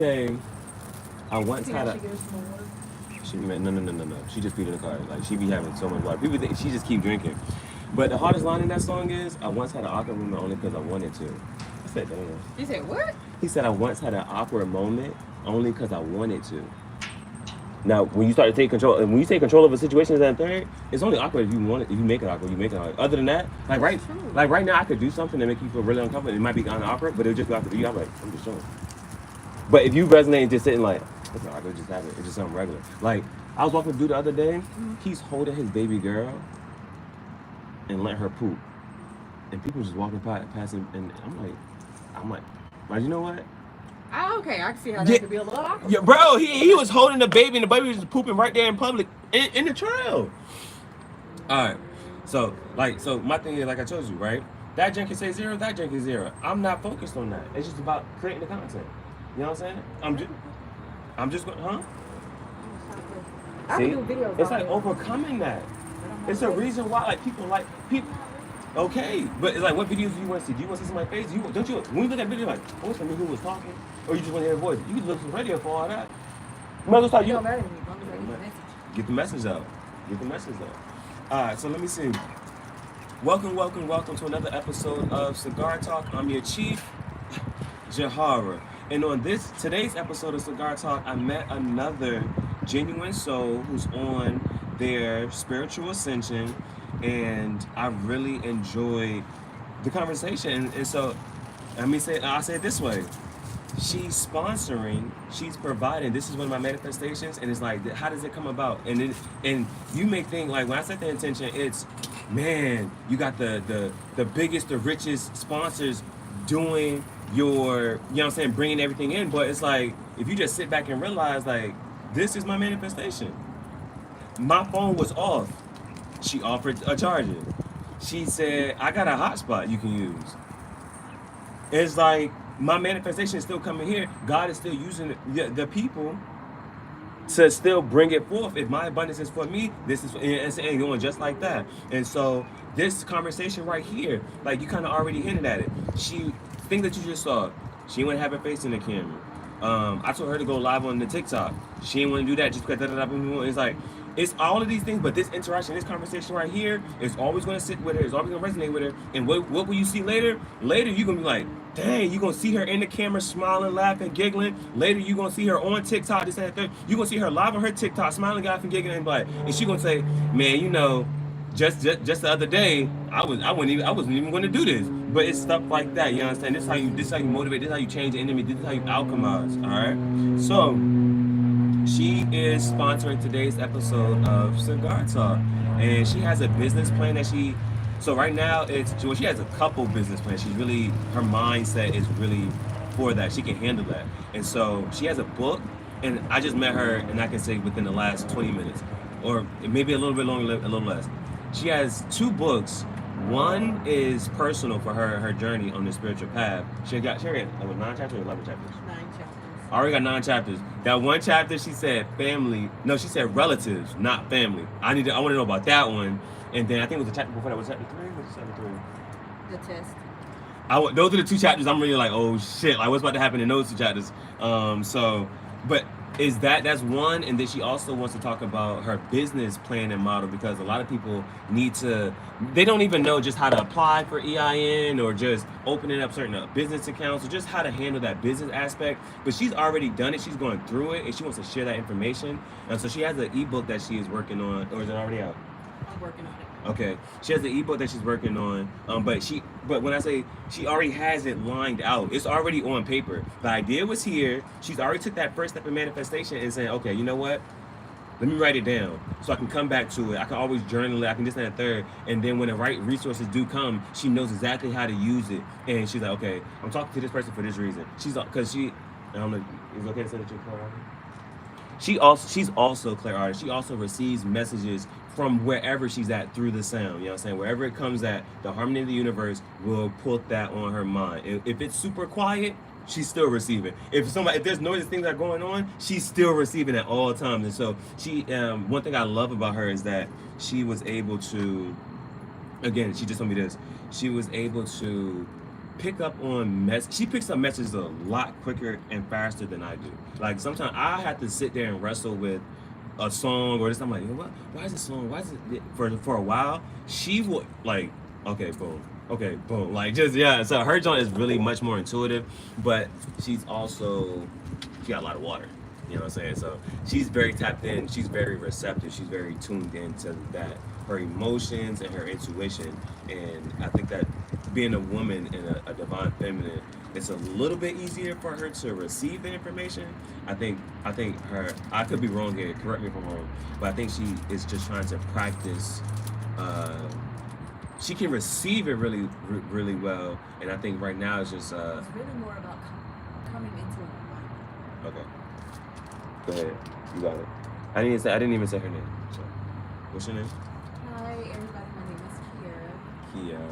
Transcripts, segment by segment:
Say, I once See had how a. she goes to work? She no. She just peed in the car. Like she be having so much water. People think she just keep drinking. But the hardest line in that song is, I once had an awkward moment only because I wanted to. I said, damn. You said what? He said, I once had an awkward moment only because I wanted to. Now, when you start to take control, and when you take control of a situation as that third, it's only awkward if you want it. If you make it awkward, you make it awkward. Other than that, That's true. like right now, I could do something that make you feel really uncomfortable. It might be kind of awkward, but it'll just be awkward to you. I'm like, I'm just chilling. But if you resonate and just sitting like, it's not awkward, just have it. It's just something regular. Like I was walking through the other day, he's holding his baby girl and let her poop, and people just walking past him, and like, you know what? Oh, okay, I can see how Yeah, that could be a little awkward. yeah, bro. He was holding the baby, and the baby was just pooping right there in public in the trail. All right. So my thing is, like I told you, right? That junk can say zero, that junk is zero. I'm not focused on that. It's just about creating the content. You know what I'm saying? I'm just going, huh? I See? can do videos. It's on like it. overcoming that. But I'm not It's a ready. reason why like people. Okay, but it's like, what videos do you want to see? Do you want to see somebody's face? Don't you when you look at videos like, oh, it's gonna be who was talking, or you just want to hear a voice? You can look to the radio for all that. Mother It you don't matter to me as long as I get the message. get the message out. Get the message out. All right, so let me see. Welcome to another episode of Cigar Talk. I'm your chief, Jahara. And on today's episode of Cigar Talk, I met another genuine soul who's on their spiritual ascension, and I really enjoyed the conversation. And so, I'll say it this way: she's sponsoring, she's providing. This is one of my manifestations, and it's like, how does it come about? And you may think like, when I set the intention, it's, man, you got the biggest, the richest sponsors doing your, you know what I'm saying, bringing everything in. But it's like, if you just sit back and realize, like, this is my manifestation. My phone was off. She offered a charger. She said, I got a hotspot you can use. It's like, my manifestation is still coming here. God is still using the people to still bring it forth. If my abundance is for me, this is, and going just like that. And so this conversation right here, like, you kind of already hinted at it. Thing that you just saw, she wouldn't have her face in the camera. I told her to go live on the TikTok. She didn't want to do that just because it's like, it's all of these things, but this interaction, this conversation right here is always going to sit with her. It's always going to resonate with her. And what will you see later? Later, you're going to be like, dang, you're going to see her in the camera smiling, laughing, giggling. Later, you're going to see her on TikTok, this, and that, third. You're going to see her live on her TikTok, smiling, laughing, giggling, and like, and she's going to say, man, you know, just the other day, I wasn't even going to do this. But it's stuff like that, you understand? This is how you motivate, this is how you change the enemy, this is how you alchemize, all right? So, she is sponsoring today's episode of Cigar Talk, and she has a business plan that so right now she has a couple business plans. Her mindset is really for that. She can handle that. And so she has a book, and I just met her, and I can say within the last 20 minutes, or maybe a little bit longer, a little less. She has two books. One is personal for her journey on the spiritual path. She got 9 chapters or 11 chapters? 9 chapters. I already got 9 chapters. That one chapter, she said family. No, she said relatives, not family. I want to know about that one. And then I think it was the chapter before that. Was chapter 3? What's chapter 3? The test. Those are the 2 chapters. I'm really like, oh shit, like what's about to happen in those 2 chapters? But that's one, and then she also wants to talk about her business plan and model, because a lot of people they don't even know just how to apply for EIN or just opening up certain business accounts or just how to handle that business aspect. But she's already done it. She's going through it, and she wants to share that information. And so she has an ebook that she is working on, or is it already out? I'm working on it. Okay, she has the ebook that she's working on. But when I say she already has it lined out, it's already on paper. The idea was here. She's already took that first step in manifestation and saying, okay, you know what? Let me write it down so I can come back to it. I can always journal it. I can this and that third. And then when the right resources do come, she knows exactly how to use it. And she's like, okay, I'm talking to this person for this reason. I don't know, is it okay to say that you're Claire Artist? She's also Claire Artist. She also receives messages from wherever she's at through the sound. You know what I'm saying? Wherever it comes at, the harmony of the universe will put that on her mind. If it's super quiet, she's still receiving. If there's noise, things that are going on, she's still receiving at all times. And so one thing I love about her is that she was able to, again, she just told me this, she was able to pick up on she picks up messages a lot quicker and faster than I do. Like sometimes I have to sit there and wrestle with a song or this. I'm like, what? Why is this song? Why is it for a while? She will like, okay, boom, okay, boom, like just yeah. So her joint is really much more intuitive, but she's also she got a lot of water. You know what I'm saying? So she's very tapped in. She's very receptive. She's very tuned into that, her emotions and her intuition. And I think that being a woman and a divine feminine, it's a little bit easier for her to receive the information. I think her. I could be wrong here. Correct me if I'm wrong, but I think she is just trying to practice. She can receive it really well, and I think right now it's just. It's really more about coming into an alignment. Okay. Go ahead. You got it. I didn't even say her name. So, what's your name? Hi, everybody. My name is Kiara. Kia. I'm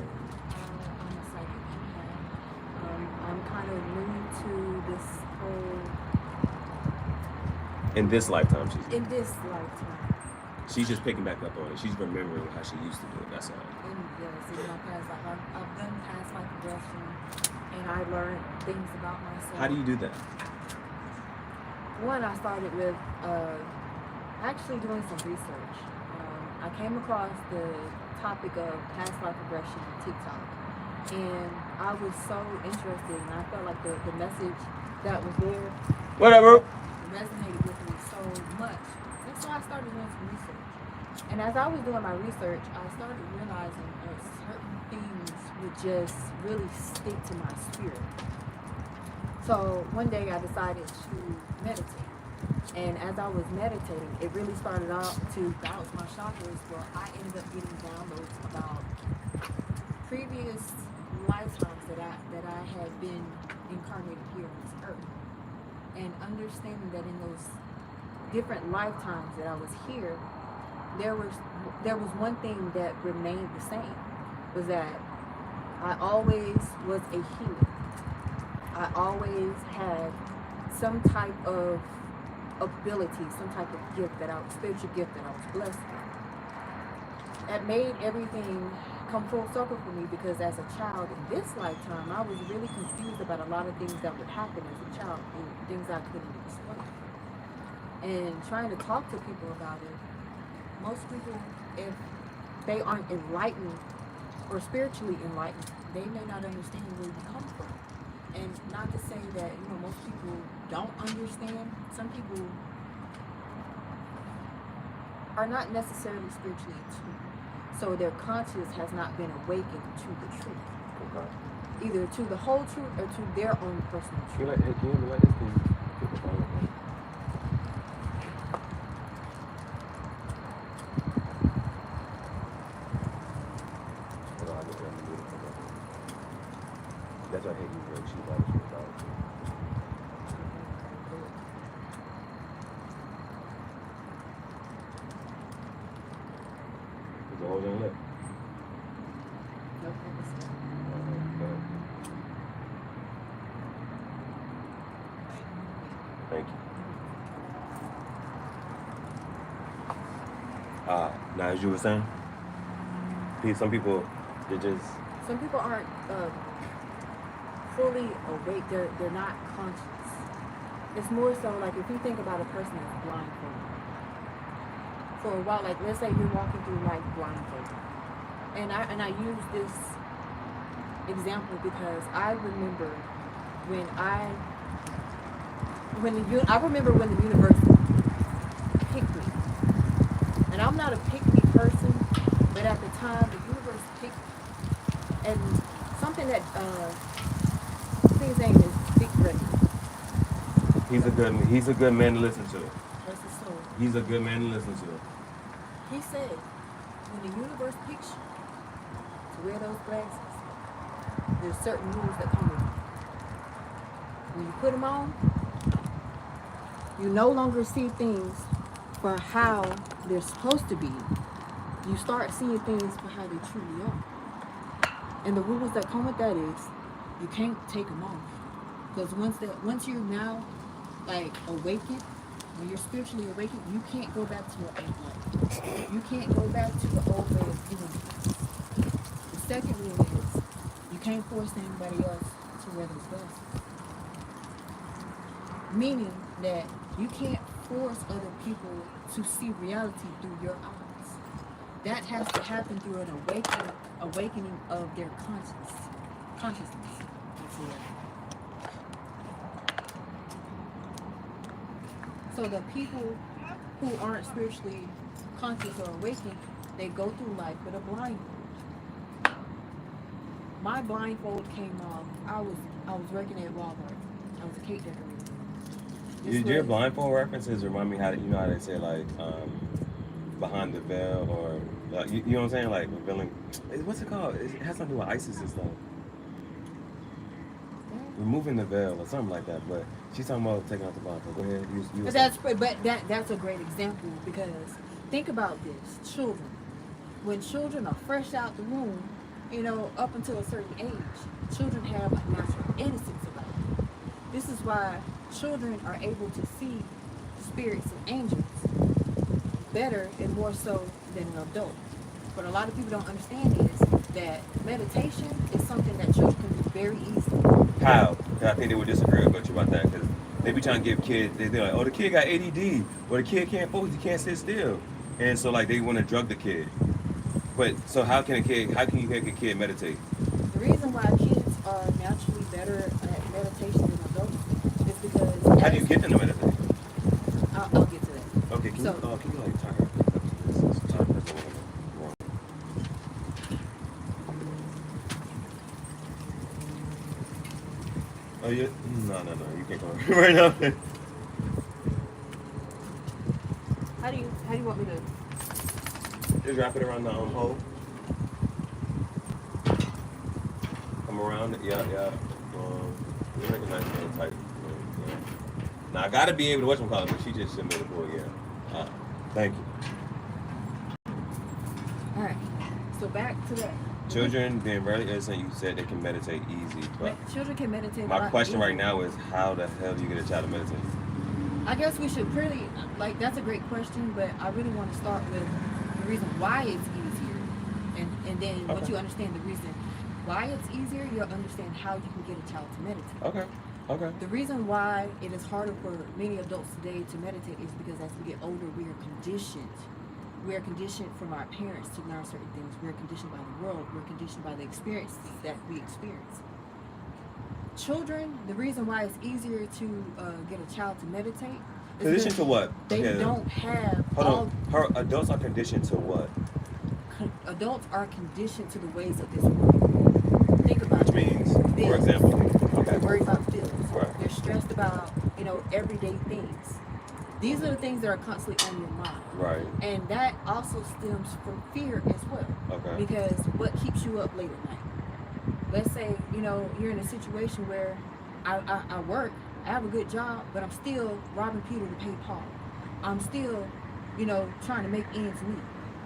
a psychic empath. I'm kind of new to this whole. In this lifetime, In this lifetime. she's just picking back up on it. She's remembering how she used to do it. That's all. And yes, in my past life, I've done past life regression, and I learned things about myself. How do you do that? One, I started with actually doing some research. I came across the topic of past life regression on TikTok, and I was so interested, and I felt like the message that was there Whatever. resonated with me so much. And so I started doing some research. And as I was doing my research, I started realizing that certain things would just really stick to my spirit. So one day I decided to meditate. And as I was meditating, it really started out to bounce my chakras where I ended up getting downloads about previous lifetimes that I had been incarnated here on this earth. And understanding that in those different lifetimes that I was here, there was one thing that remained the same, was that I always was a healer. I always had some type of ability, some type of spiritual gift that I was blessed with. That made everything come full circle for me, because as a child in this lifetime, I was really confused about a lot of things that would happen as a child, and things I couldn't explain. And trying to talk to people about it, most people, if they aren't enlightened or spiritually enlightened, they may not understand where you come from. And not to say that, most people don't understand. Some people are not necessarily spiritually attuned. So their conscience has not been awakened to the truth. Okay. Either to the whole truth or to their own personal truth. Can you let this get the phone? That's why I hate you very cheap. Is the whole thing lit? No purpose. Thank you. Now as you were saying, some people, they just... Some people aren't fully awake. They're not conscious. It's more so like if you think about a person that's blindfolded. For a while, like let's say you're walking through life blindfolded. And I use this example because I remember when the universe picked me. And I'm not a pick-me person, but at the time the universe picked me. And something that his name is Big Brother. He's a good man to listen to. That's his soul. He's a good man to listen to. He said, when the universe picks you to wear those glasses, there's certain rules that come with it. When you put them on, you no longer see things for how they're supposed to be. You start seeing things for how they truly are. And the rules that come with that is you can't take them off. Because once you're now like awakened, when you're spiritually awakened, you can't go back to your old life. You can't go back to the old way of doing things. The second rule is you You can't force anybody else to wear those glasses. Meaning that you can't force other people to see reality through your eyes. That has to happen through an awakening of their consciousness. So the people who aren't spiritually conscious or awakened, they go through life with a blindfold. My blindfold came off. I was working at Walmart. I was a cake decorator. Your blindfold references remind me how how they say like behind the veil or you know what I'm saying, like revealing. What's it called? It has something to do with ISIS and stuff. Removing the veil or something like that. But she's talking about taking out the blindfold. Go ahead. That's a great example because think about this. Children, when children are fresh out the womb, up until a certain age, children have a natural innocence about them. This is why children are able to see spirits and angels better and more so than an adult. What a lot of people don't understand is that meditation is something that children can do very easily. How? I think they would disagree with you about that because they be trying to give kids, they're like, oh, the kid got ADD, or the kid can't focus, he can't sit still. And so like they want to drug the kid. But so how can you make a kid meditate? The reason why kids are naturally better at meditation than adults is because... How do you get them to meditate? I'll get to that. Okay, can you like talk about this? Oh, yeah? No, you can't go right now. How do you want me to... Just wrap it around the hole. Come around it, yeah. Make a nice little tight. Yeah. Now I gotta be able to watch but she just sent me the boy, yeah. Thank you. Alright. So back to that. Children being very innocent, you said they can meditate easy, but children can meditate. My question right now is how the hell do you get a child to meditate? I guess we should really, that's a great question, but I really want to start with the reason why it's easier. And then once you understand the reason why it's easier, you'll understand how you can get a child to meditate. Okay. The reason why it is harder for many adults today to meditate is because as we get older, we are conditioned. We are conditioned from our parents to learn certain things. We're conditioned by the world. We're conditioned by the experiences that we experience. Children, the reason why it's easier to get a child to meditate is conditioned to what? They don't have... Adults are conditioned to what? Adults are conditioned to the ways of this world. Think about it. Which means, for example, they're worried about feelings. Right. They're stressed about, everyday things. These are the things that are constantly on your mind. Right. And that also stems from fear as well. Okay. Because what keeps you up late at night? Let's say, you're in a situation where I work, I have a good job, but I'm still robbing Peter to pay Paul. I'm still, trying to make ends meet.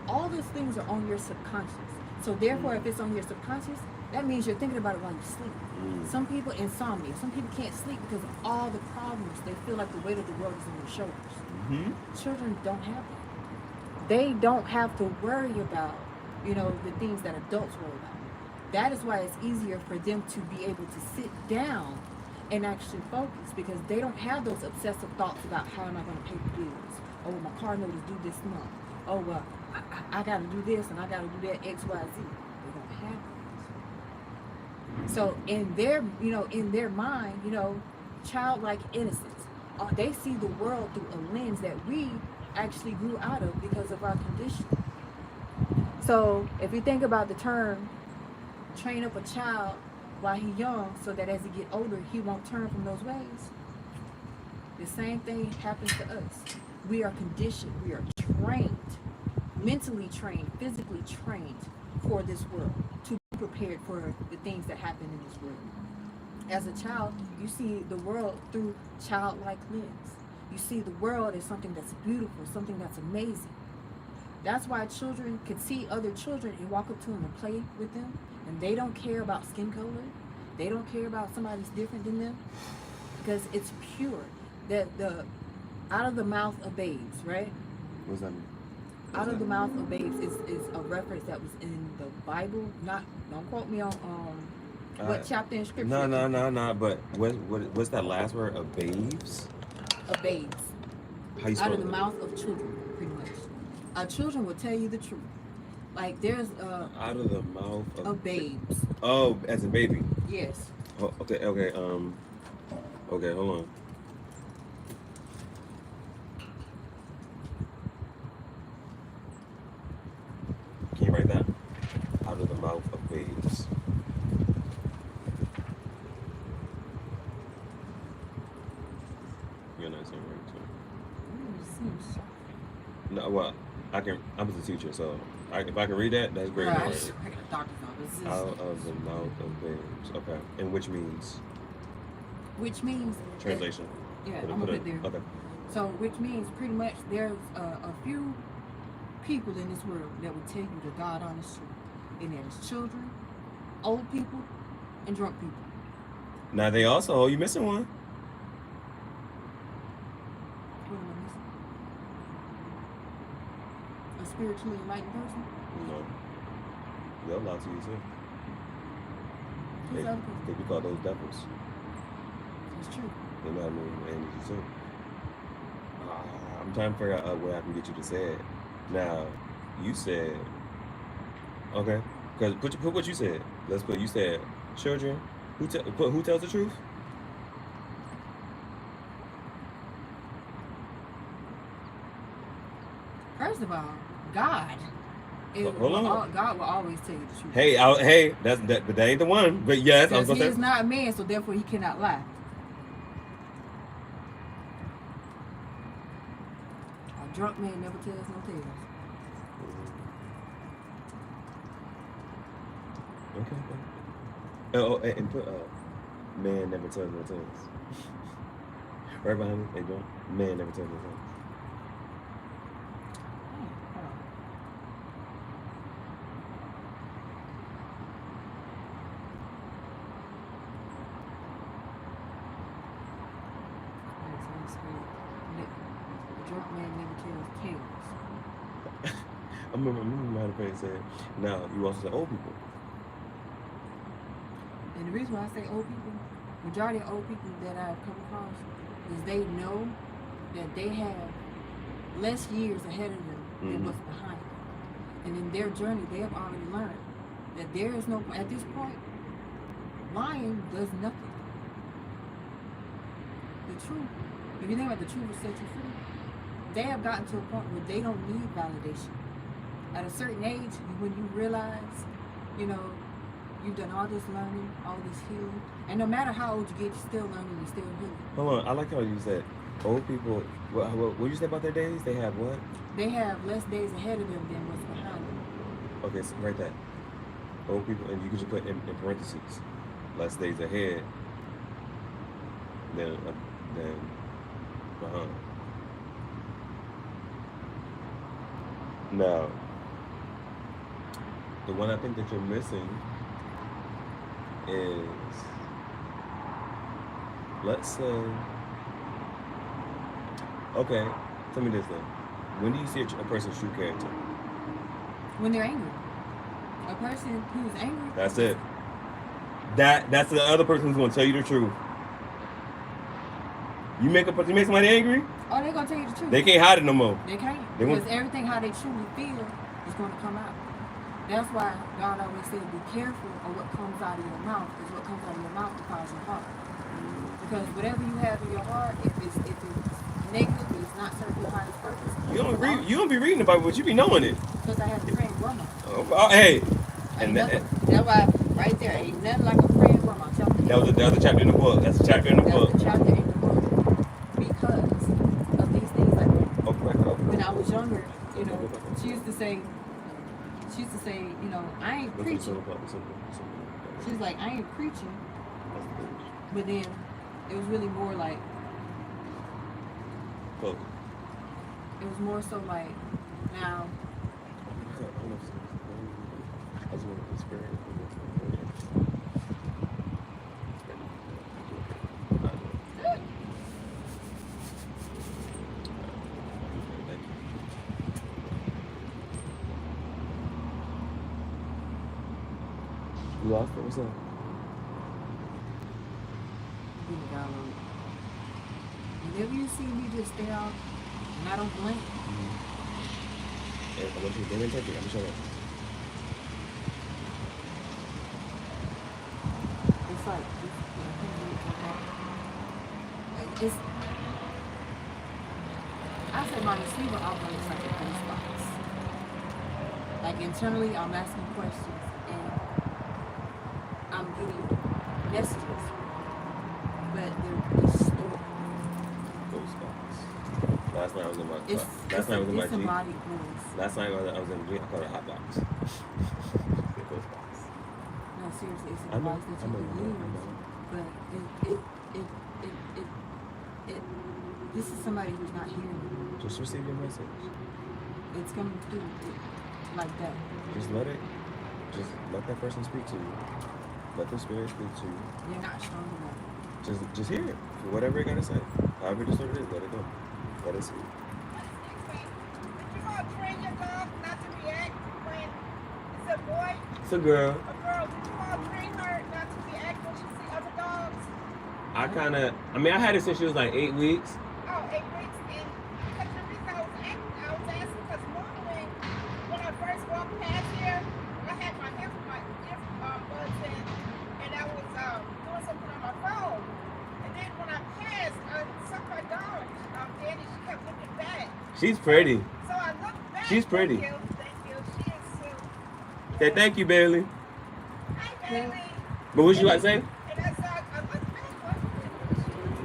All those things are on your subconscious. So therefore, if it's on your subconscious, that means you're thinking about it while you sleep. Some people, insomnia. Some people can't sleep because of all the problems. They feel like the weight of the world is on their shoulders. Children don't have that. They don't have to worry about, the things that adults worry about. That is why it's easier for them to be able to sit down and actually focus because they don't have those obsessive thoughts about how am I going to pay the bills? Oh, my car note is due this month. Oh, well, I got to do this and I got to do that X, Y, Z. They don't have that. So in their mind, childlike innocence, they see the world through a lens that we actually grew out of because of our condition. So if you think about the term, train up a child while he's young so that as he get older, he won't turn from those ways. The same thing happens to us. We are conditioned, we are trained, mentally trained, physically trained for this world, to be prepared for the things that happen in this world. As a child, you see the world through childlike lens. You see the world as something that's beautiful, something that's amazing. That's why children can see other children and walk up to them and play with them, and they don't care about skin color. They don't care about somebody's different than them because it's pure. The out of the mouth of babes, right? What does that mean? Out of the mouth of babes is a reference that was in the Bible. Don't quote me on What chapter in scripture? No. But what's that last word? Of babes? Of babes. How you spell Out of the it? mouth of children, pretty much. Our children will tell you the truth. Like there's Out of the mouth of babes. Oh, as a baby. Yes. Oh, okay. Okay, hold on. Can you write that? Out of the mouth of babes. You're not saying right too. Seems No, well, I was a teacher, so if I can read that, that's great. right. Right. Doctor's office. Out of the mouth of babes. Okay, and which means Which means translation. Yeah, I'm gonna put there. Okay. So, which means pretty much there's a few people in this world that will tell you the God honest truth, and that is children, old people, and drunk people. Now they also, you missing one. What am I missing? A spiritually enlightened person. No, they'll lie to you too. Who's the other person? They be called those devils. It's true. They know how to move energy too. I'm trying to figure out where I can get you to say it. Now, you said, okay, because put what you said. Let's put, you said children. Who tells the truth? First of all, God. Hold on. God will always tell you the truth. Hey, but that ain't the one. But yes, I was Because gonna he say. is not a man, so therefore he cannot lie. A drunk man never tells no tales. Okay. Oh, and put man never tells no tales. Right behind me, hey, drunk. Man never tells no tales. Hold on. Alright, so let's read. A drunk man never tells tales. I remember how the phrase said. Now you also said old people. And the reason why I say old people, majority of old people that I've come across, is they know that they have less years ahead of them than what's behind them. And in their journey, they have already learned that there is no, at this point, lying does nothing. The truth, if you think about the truth will set you free, they have gotten to a point where they don't need validation. At a certain age, when you realize, you know, you've done all this learning, all this healing, and no matter how old you get, you're still learning, you're still healing. Hold on, I like how you said old people. What did you say about their days? They have what? They have less days ahead of them than what's behind them. Okay, so write that. Old people, and you could just put in parentheses, less days ahead than behind. Now, the one I think that you're missing is, let's say, okay, tell me this then. When do you see a person's true character? When they're angry. A person who's angry. That's it. That's the other person who's gonna tell you the truth. You make somebody angry, Oh, they're gonna tell you the truth. they can't hide it no more. They can't. They Because won't- everything how they truly feel is gonna come out. That's why God always said, be careful of what comes out of your mouth, because what comes out of your mouth defiles your heart. Because whatever you have in your heart, if it's negative, it's not serving your highest purpose. You don't be reading the Bible, but you be knowing it. Because I have a praying grandma. Oh, hey, and That's why right there, ain't nothing like a praying grandma. that was a chapter in the book. That's a chapter in the book. That's a chapter in the book. Because of these things like that. Okay. When I was younger, you know, she used to say, you know, I ain't preaching. She's like, I ain't preaching. But then it was really more like, Close. it was more so like, now, You lost it? What's up? whenever you see me just stare off and I don't blink, And I want you to take it. I'm gonna show you. it's like it's. I said my receiver always looks like a police box. Like internally, I'm asking questions and I'm getting messages, but they're distorted. Those guys. Last night I was in my car. It's Last night I was in my Jeep. disembodied voice. Last night I was in the Jeep. I called it a hot box. Those box. No, seriously, it's I a know, device that I you know, can I use, know. but it. This is somebody who's not hearing you. Just receive your message. It's coming through like that. Just let that person speak to you. Let the spirit speak to you. You're not strong enough. Just hear it. Whatever it gotta say. However distorted it is, let it go. Let it speak. Did you all train your dog not to react when it's a boy, It's a girl. a girl? Did you all train her not to react when she see other dogs? I had it since she was like 8 weeks. Oh, 8 weeks. And because the reason I was asking because normally when I first walked past here, I had my earbuds in, and I was doing something on my phone. And then when I passed, I saw my dog, Danny. She kept looking back. She's pretty. So I looked back. She's pretty. Thank you. She is cute. Say thank you, Bailey. Hi, Bailey. But what you about to say? And I looked back.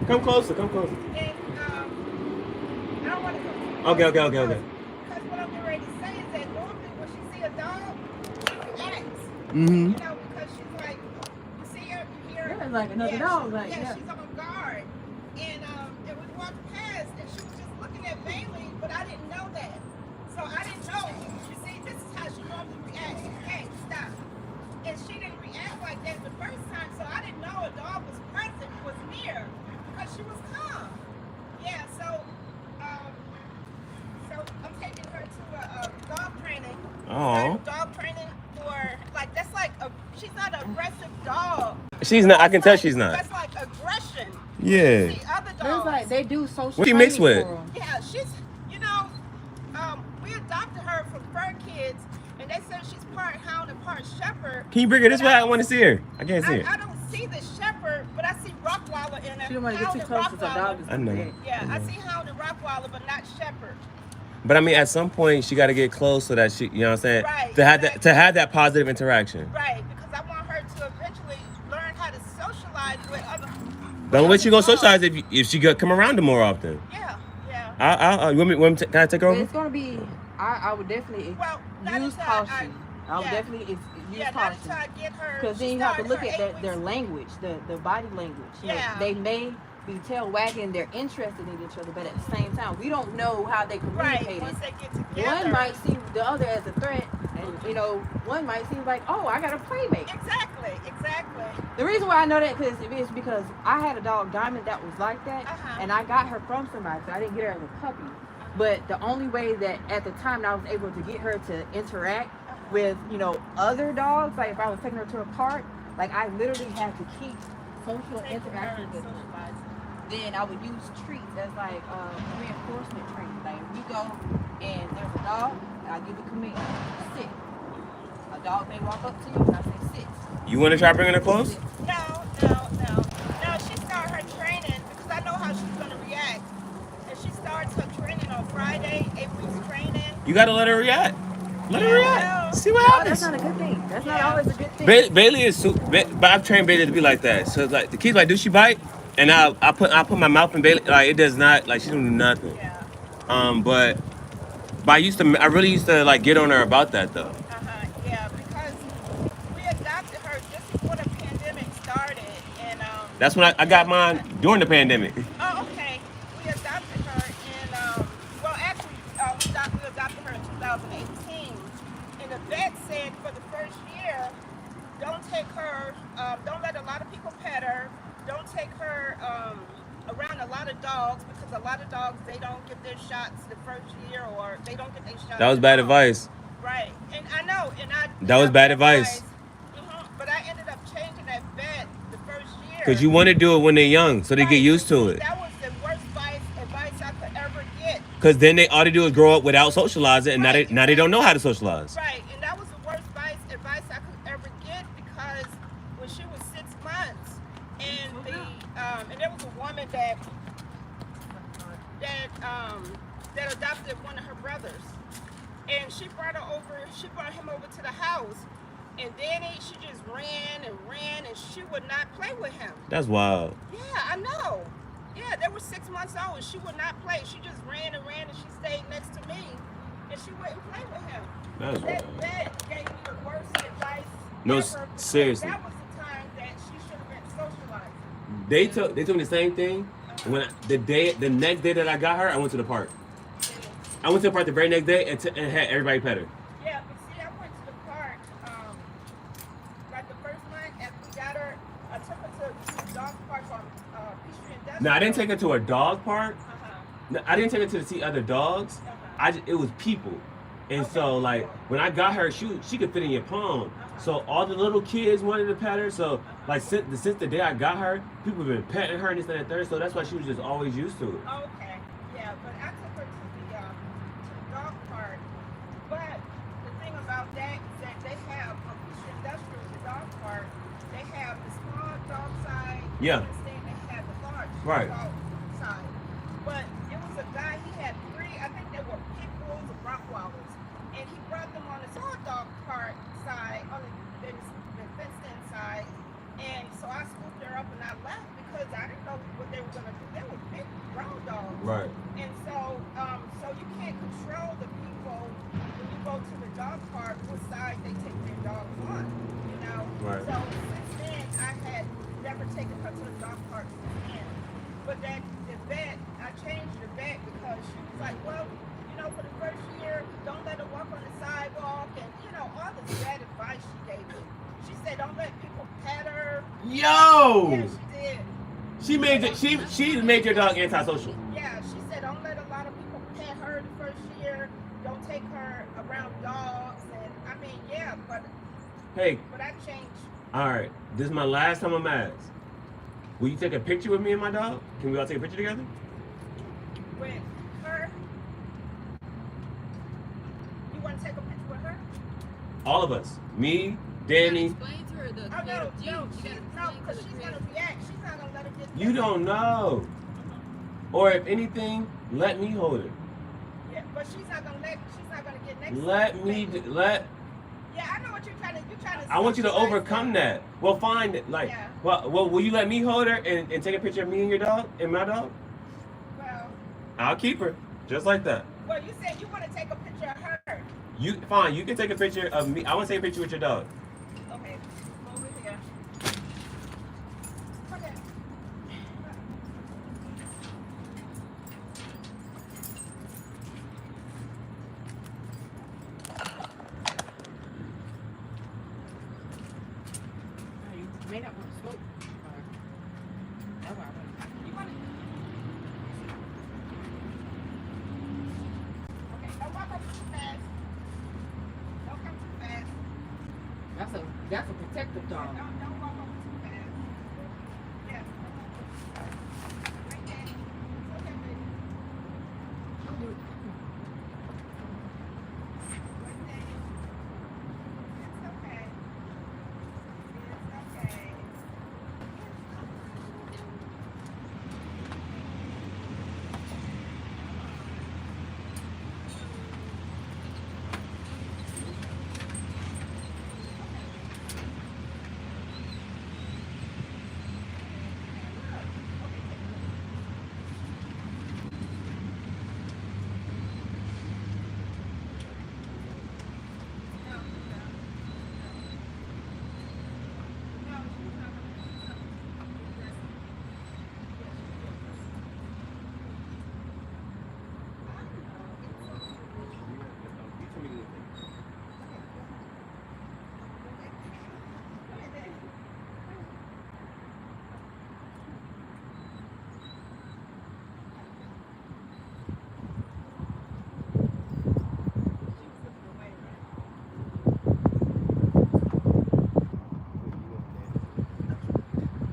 Come closer. And I don't want to go. Okay. Because what I'm getting ready to say is that normally when she see a dog, she reacts. Mm-hmm. Because she's like, you see her, you hear her. Yeah, it's like another dog, like, yeah. she's on guard. And we walked past, and she was just looking at Bailey, but I didn't know that. So I didn't know. You see, this is how she normally reacts. Hey, stop. And she didn't react like that the first time, so I didn't know a dog was present, was near, because she was calm. Yeah, so I'm taking her to a dog training. Aw. Dog training for, like, that's like, she's not an aggressive dog. She's not. I can tell she's not. That's like aggression. Yeah. See, other There's dogs. like they do social. What she mixed training with? for 'em. Yeah, she's, we adopted her from fur kids, and they said she's part hound and part shepherd. Can you bring her this But way? I want to see her. I can't see I her. don't see the shepherd, but I see Rottweiler in it. She don't want to get too close to the dog. I know. Yeah, I see hound and Rottweiler, but not shepherd. But I mean, at some point, she got to get close so that she, you know what I'm saying? Right, To have that positive interaction. Right, because I want her to eventually learn how to socialize with other. The only way she gonna dogs. socialize if she come around her more often. Yeah. You want me can I take her But over? it's gonna be. I would definitely Well, not use until caution. I would yeah. definitely use Not caution. until I get her. Because then she you have to started look her at 8 their weeks. language, the body language. You know, Yeah. they may be tail wagging, they're interested in each other, but at the same time, we don't know how they Right, communicate. once they get together. One might see the other as a threat, and one might seem like, oh, I got a playmate. Exactly. The reason why I know that is because I had a dog, Diamond, that was like that, Uh-huh. and I got her from somebody, so I didn't get her as a puppy. But the only way that at the time that I was able to get her to interact with, other dogs, like if I was taking her to a park, like I literally had to keep social interaction with her. Then I would use treats as like reinforcement training. Like if we go and there's a dog, I give a command, sit. A dog may walk up to you, and I say sit. You want to try bringing her close? No. She started her training because I know how she's going to react. And she starts her training on Friday, 8 weeks training. You gotta let her react. Let her react. See what Oh, happens. that's not a good thing. That's not always a good thing. Bailey is but I've trained Bailey to be like that. So it's like the kids like, do she bite? And I put my mouth in Bailey, like it does not, like she don't do nothing. Yeah. But I really used to like get on her about that though. Yeah, because we adopted her just before the pandemic started. And That's when I got mine during the pandemic. Oh, okay. We adopted her in, actually, we adopted her in 2018. And the vet said for the first year, don't take her, don't let a lot of people pet her. Don't take her around a lot of dogs because a lot of dogs, they don't get their shots the first year or they don't get their shots. That was bad advice. Right. And I know. That was bad advice. But I ended up changing that vet the first year. Because you want to do it when they're young so they get used to it. That was the worst advice Because then all they do is grow up without socializing, and Right. now they don't know how to socialize. Right, and that was the worst advice I could ever get because when she was 6 months, and and there was a woman that adopted one of her brothers, and she brought him over to the house, and then she just ran, and she would not play with him. That's wild. Yeah, I know. Yeah, they were 6 months old, and she would not play. She just ran, and she stayed next to me, and she wouldn't play with him. That's wild. That gave me the worst advice No, ever. seriously. That was the time that she should have been socialized. They told me the same thing. When the next day that I got her, I went to the park. I went to the park the very next day and had everybody pet her. Yeah, but see, I went to the park like the first month after we got her. I took her to the dog park on Peachtree Industrial. No, I didn't take her to a dog park. Uh-huh. No, I didn't take her to see other dogs. It was people, and so like when I got her, she could fit in your palm. So all the little kids wanted to pet her. So like since the day I got her, people have been petting her and this and that third. So that's why she was just always used to it. Okay, yeah, but I took her to the dog park. But the thing about that is that they have a Peachtree Industrial, the dog park. They have the small dog side. Yeah. And they have the large dog side. But it was a guy. He had 3. I think they were pit bulls or Rottweilers, and he brought them on the small dog park side, on the fenced-in side. And so I scooped her up and I left because I didn't know what they were gonna do. They were big grown dogs. Right. And so you can't control the people when you go to the dog park what side they take their dogs on. You know. Right. So since then I had never taken her to the dog park since then. But the vet, I changed the vet because she was like, well, for the first year, don't let her walk on the sidewalk, and all the bad advice she gave me. She said, don't let people pet her. Yo. Yeah, she did. She made your dog antisocial. Yeah, she said, don't let a lot of people pet her the first year. Don't take her around dogs, and I mean, yeah, but I changed. All right, this is my last time I'm asked. Will you take a picture with me and my dog? Can we all take a picture together? With her? You want to take a picture with her? All of us. Me, Danny. Explain to her the Oh, creative no, gene. because she's going to react. She's not going to let her get You don't know. Or if anything, let me hold her. Yeah, but she's not gonna get next to her. Yeah, I know what you're trying to I want you to socialize overcome that. that. Well, find it. Like, Yeah. well, will you let me hold her and take a picture of me and your dog and my dog? Well, I'll keep her. Just like that. well, you said you want to take a picture of her. Fine, you can take a picture of me. I want to take a picture with your dog. Okay, over here. Okay. You may not want to smoke. That's why You want to? Okay, don't walk up too fast. Don't come too fast. That's a protective dog. Don't walk up too fast. Yeah. Right there. It's okay, baby. Right there. It's okay. It's okay.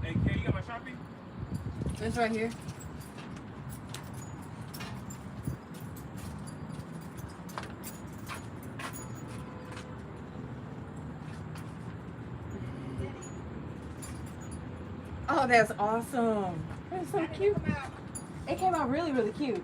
Hey, Kay, you got my Sharpie? It's right here. Oh, that's awesome. That's so cute. Come out. It came out really, really cute.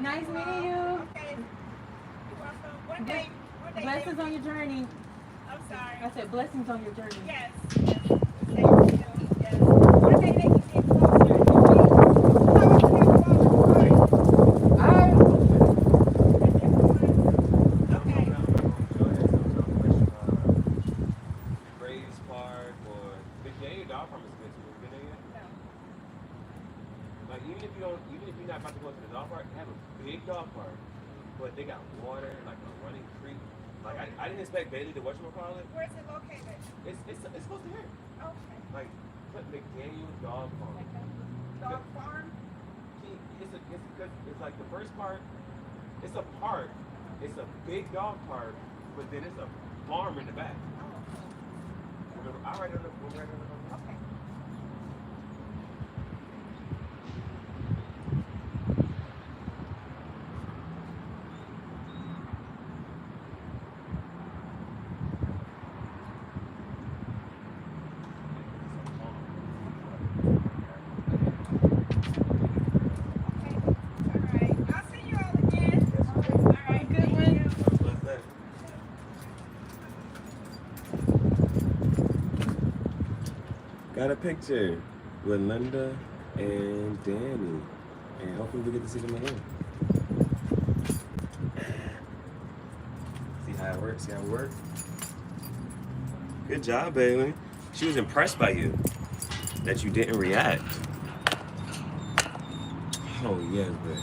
Nice meeting you. Okay. You're welcome. What day? Blessings on your journey. I'm sorry. I said blessings on your journey. Yes. Yes. Thank you. Yes. One day they can get closer. Alright. Okay. Graves Park or the dog farm is good too. Have you been there yet? No. Like even if you're not about to go to the dog park, they have a big dog park, but they got water, like a running creek. Like I didn't expect Bailey to whatchamacallit. Where's it located? It's close to here. Okay. Like put McDaniel Dog Farm. Dog farm? It's like the first part, it's a park, it's a big dog park, but then it's a farm in the back. Oh. I write it on the Okay. Got a picture with Linda and Danny, and hopefully we get to see them again. See how it works? See how it works? Good job, Bailey. She was impressed by you that you didn't react. Oh yes, babe.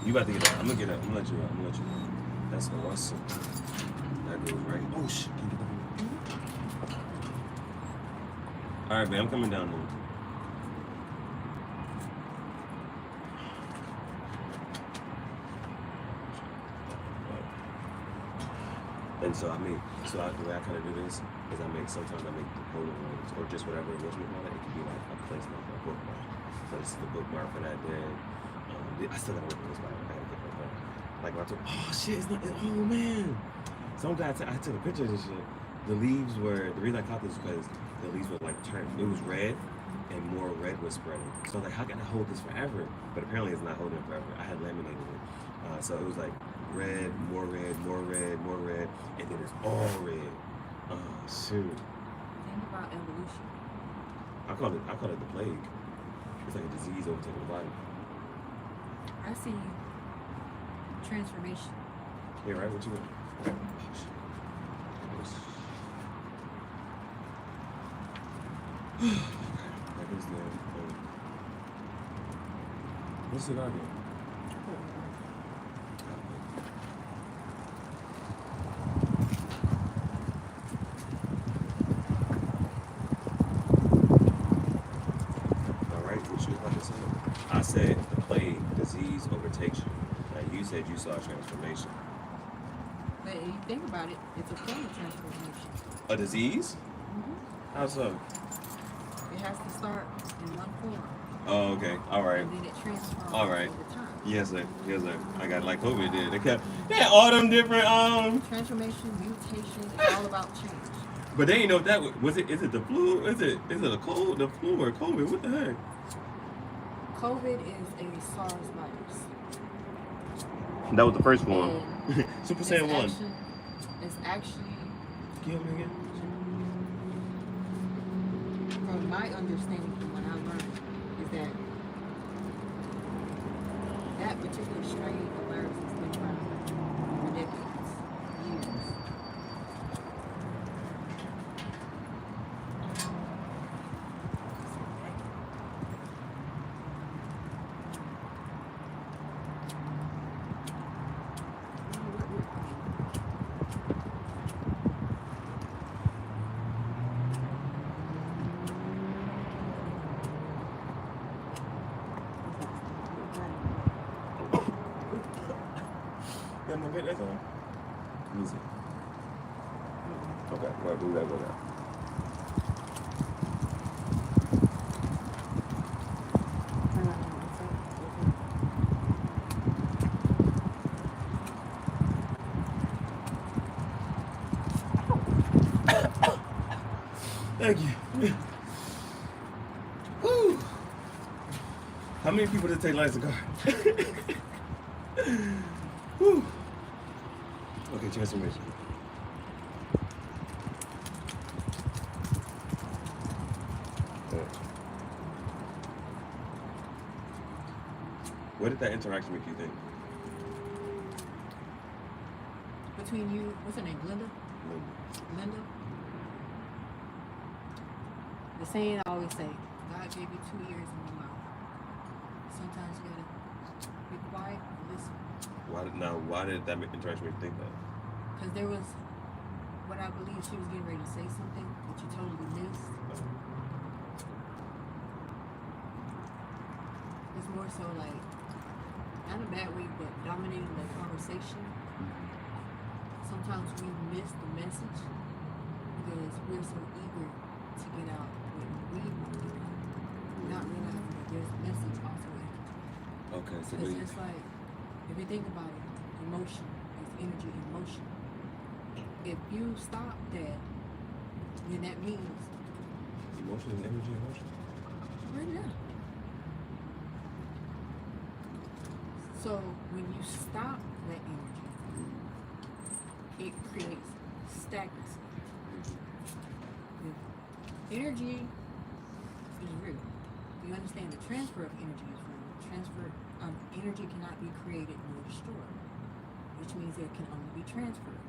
You about to get up. I'm gonna get up. I'm gonna let you up. I'm gonna let you up. That's awesome. That goes right. Oh shit. Can you get up? All right, babe. I'm coming down there. And so the way I kind of do this is sometimes I make the Polaroids or just whatever it was we call it. It could be like a place mark or a bookmark. So this is the bookmark for that day. I still gotta work on this one. I gotta get my phone. Like when I took, oh shit, it's not, oh man. So I'm glad I took a picture of this shit. The reason I caught this is because the leaves were like turned, it was red and more red was spreading. So I was like, how can I hold this forever? But apparently it's not holding it forever. I had laminated it. So it was like red, more red, more red, more red, and then it's all red. Oh shoot. Think about evolution. I call it the plague. It's like a disease overtaking the body. I see transformation. Yeah, right? What you want? Oh, shit. That is the what's the cigar again? I said the plague, disease overtakes you. Now you said you saw a transformation. But if you think about it, it's a form of transformation. A disease? Mm-hmm. How so? It has to start in one form. Oh, okay. All right. And then it transforms All right. over time. Yes, sir. Yes, sir. I got like COVID did. They had all them different Transformation, mutation, it's all about change. But they ain't know if that was it. Is it the flu? Is it a cold? The flu or COVID? What the heck? COVID is a SARS virus. That was the first one. And Super Saiyan 1. It's actually, Give me again. from my understanding, from what I learned, is that particular strain of virus has been around for decades, years. Yeah, I'm gonna get that one. Let me see. Okay, well, do that, go down. Thank you. Woo. How many people did take light cigar? Woo. Okay, transformation. What did that interaction make you think? Between you, what's her name, Linda? The saying I always say, God gave you 2 ears in your mouth. Sometimes you gotta be quiet and listen. Why did that interaction make you think that? Because there was what I believe she was getting ready to say something that you totally missed. It's more so like, not in a bad way, but dominating the conversation. Sometimes we miss the message because we're so eager to get out what we want to get out, not realizing that there's a message also in it. Okay, so It's just like, if you think about it, emotion is energy in motion. If you stop that, then that means emotion is energy in motion. right now. So when you stop that energy, it creates stagnancy. Energy is real. You understand the transfer of energy is real. Energy cannot be created nor destroyed, which means it can only be transferred.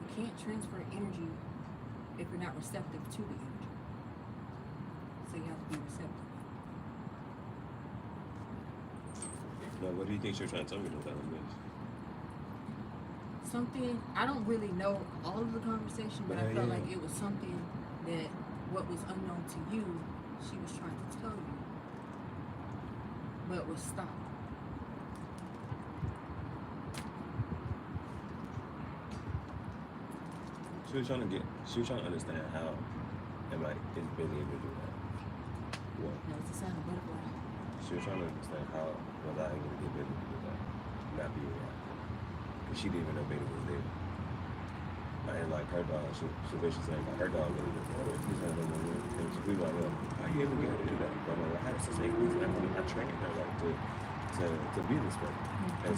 You can't transfer energy if you're not receptive to the energy. So you have to be receptive. Now, what do you think you're trying to tell me about that means? Something, I don't really know all of the conversation, but I felt like it was something that what was unknown to you, she was trying to tell you, but was stopped. She was trying to understand how am I is being able to do that. What? No, it's a sign of butterfly. She was trying to understand how was I able to get Baby to do that, not be reactive. Because she didn't even know Baby was there. And like her dog, she basically saying like her dog really didn't know it. He's not know it. And she was like, well, how you able to get her to do that? But I'm like, I had to say things. I trained her like to be this way. Mm-hmm. And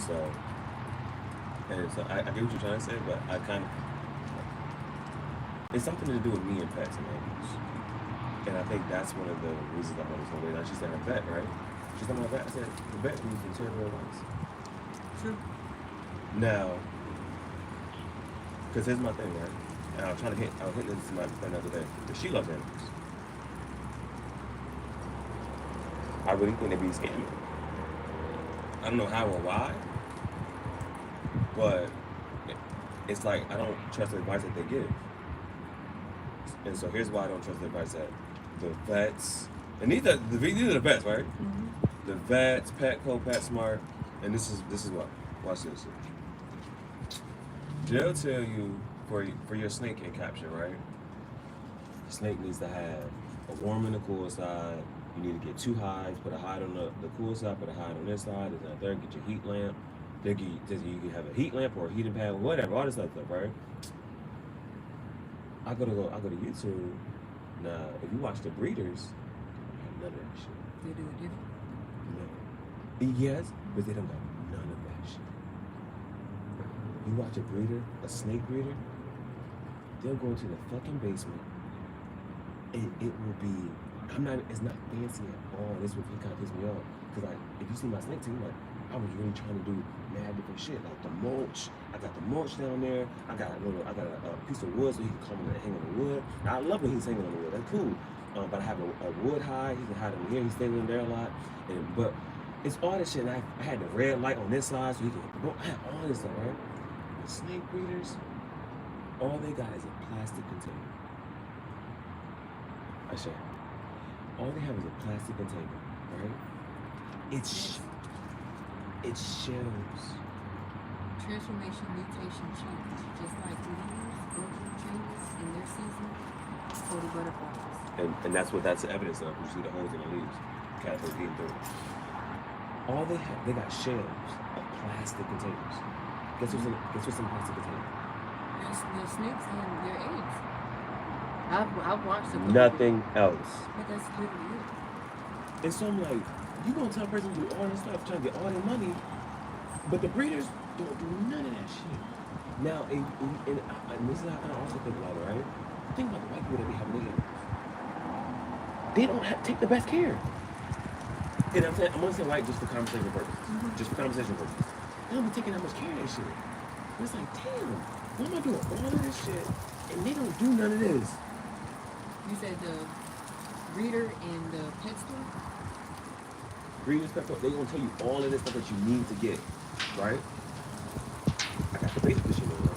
so I get what you're trying to say, but I kind of it's something to do with me and pets and animals. And I think that's one of the reasons I wanted to know. Now she said her vet, right? She's talking about vet. I said the vet needs to share real lives. True. Now, because here's my thing, right? And I was hitting this to my friend the other day. Because she loves animals. I really think they be scammed. I don't know how or why, but it's like I don't trust the advice that they give. And so here's why I don't trust the advice that the vets, and these are the vets, right? Mm-hmm. The vets, Petco, PetSmart, and this is what. Watch this. They'll tell you for your snake encapture, right? The snake needs to have a warm and a cool side. You need to get 2 hides, put a hide on the cool side, put a hide on this side, and then there, get your heat lamp. You can have a heat lamp or a heating pad, whatever, all this other stuff, right? I go to YouTube. Now, if you watch the breeders, none of that shit. They do it different. No. Yes, but they don't got none of that shit. You watch a breeder, a snake breeder, they'll go into the fucking basement and it will be, it's not fancy at all. This is what kind of pisses me off. Because like, if you see my snake team, like, I was really trying to do mad different shit. Like the mulch, I got the mulch down there. I got a piece of wood so he can come and hang on the wood. Now, I love when he's hanging on the wood. That's cool. But I have a wood hide. He can hide in here. He's staying in there a lot. But it's all this shit. And I had the red light on this side so he can go. I had all this stuff, right? The snake breeders, all they got is a plastic container. I say, all they have is a plastic container, right? It shells. Transformation, mutation, change. Just like leaves go through changes in their season, so the butterflies. And that's the evidence of. You see the holes in the leaves. Caterpillars getting through. All they have, they got shells of plastic containers. Guess what's in the plastic container? The snakes and their eggs. I've watched them. Nothing else. But that's literally it. And so I'm like, you gonna tell a person to do all this stuff, trying to get all their money, but the breeders don't do none of that shit. Now, and this is how I also think about it, right? Think about the white people that be having their animals. They don't take the best care. And I'm gonna say white just for conversation purposes. Mm-hmm. Just for conversation purposes. They don't be taking that much care of that shit. And it's like, damn, why am I doing all of this shit and they don't do none of this? You said the breeder and the pet store? Breeders, pet store, they gonna tell you all of this stuff that you need to get, right? I got the basic shit on there.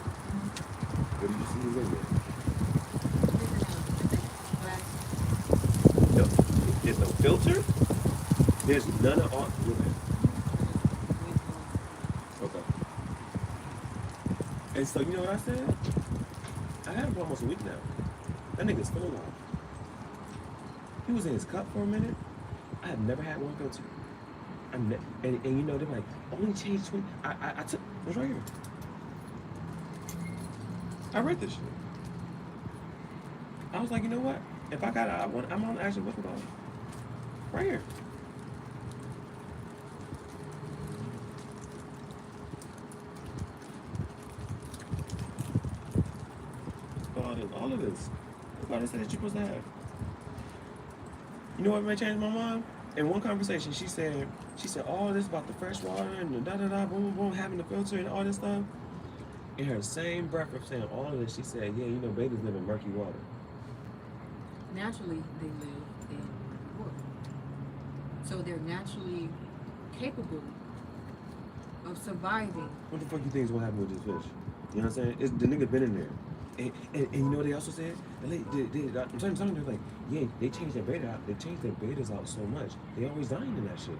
What do you see is in there? No, there's no filter. There's none of all. Okay. And so you know what I said? I had him for almost a week now. That nigga's still alive. He was in his cup for a minute. I have never had one filter. And you know, they're like, only change 20. I took, it's right here. I read this shit. I was like, you know what? If I got it, I'm on actually what's it called? Right here. All of this. That's what they said that you're supposed to have. You know what may change my mind? In one conversation, she said all this about the fresh water and the da-da-da, boom, boom, having the filter and all this stuff. In her same breath of saying all of this, she said, yeah, you know, babies live in murky water. Naturally, they live in water. So they're naturally capable of surviving. What the fuck you think is gonna happen with this fish? You know what I'm saying? The nigga been in there. And you know what they also said? I'm telling you, like, yeah, they changed their beta out. They changed their betas out so much. They always dying in that shit.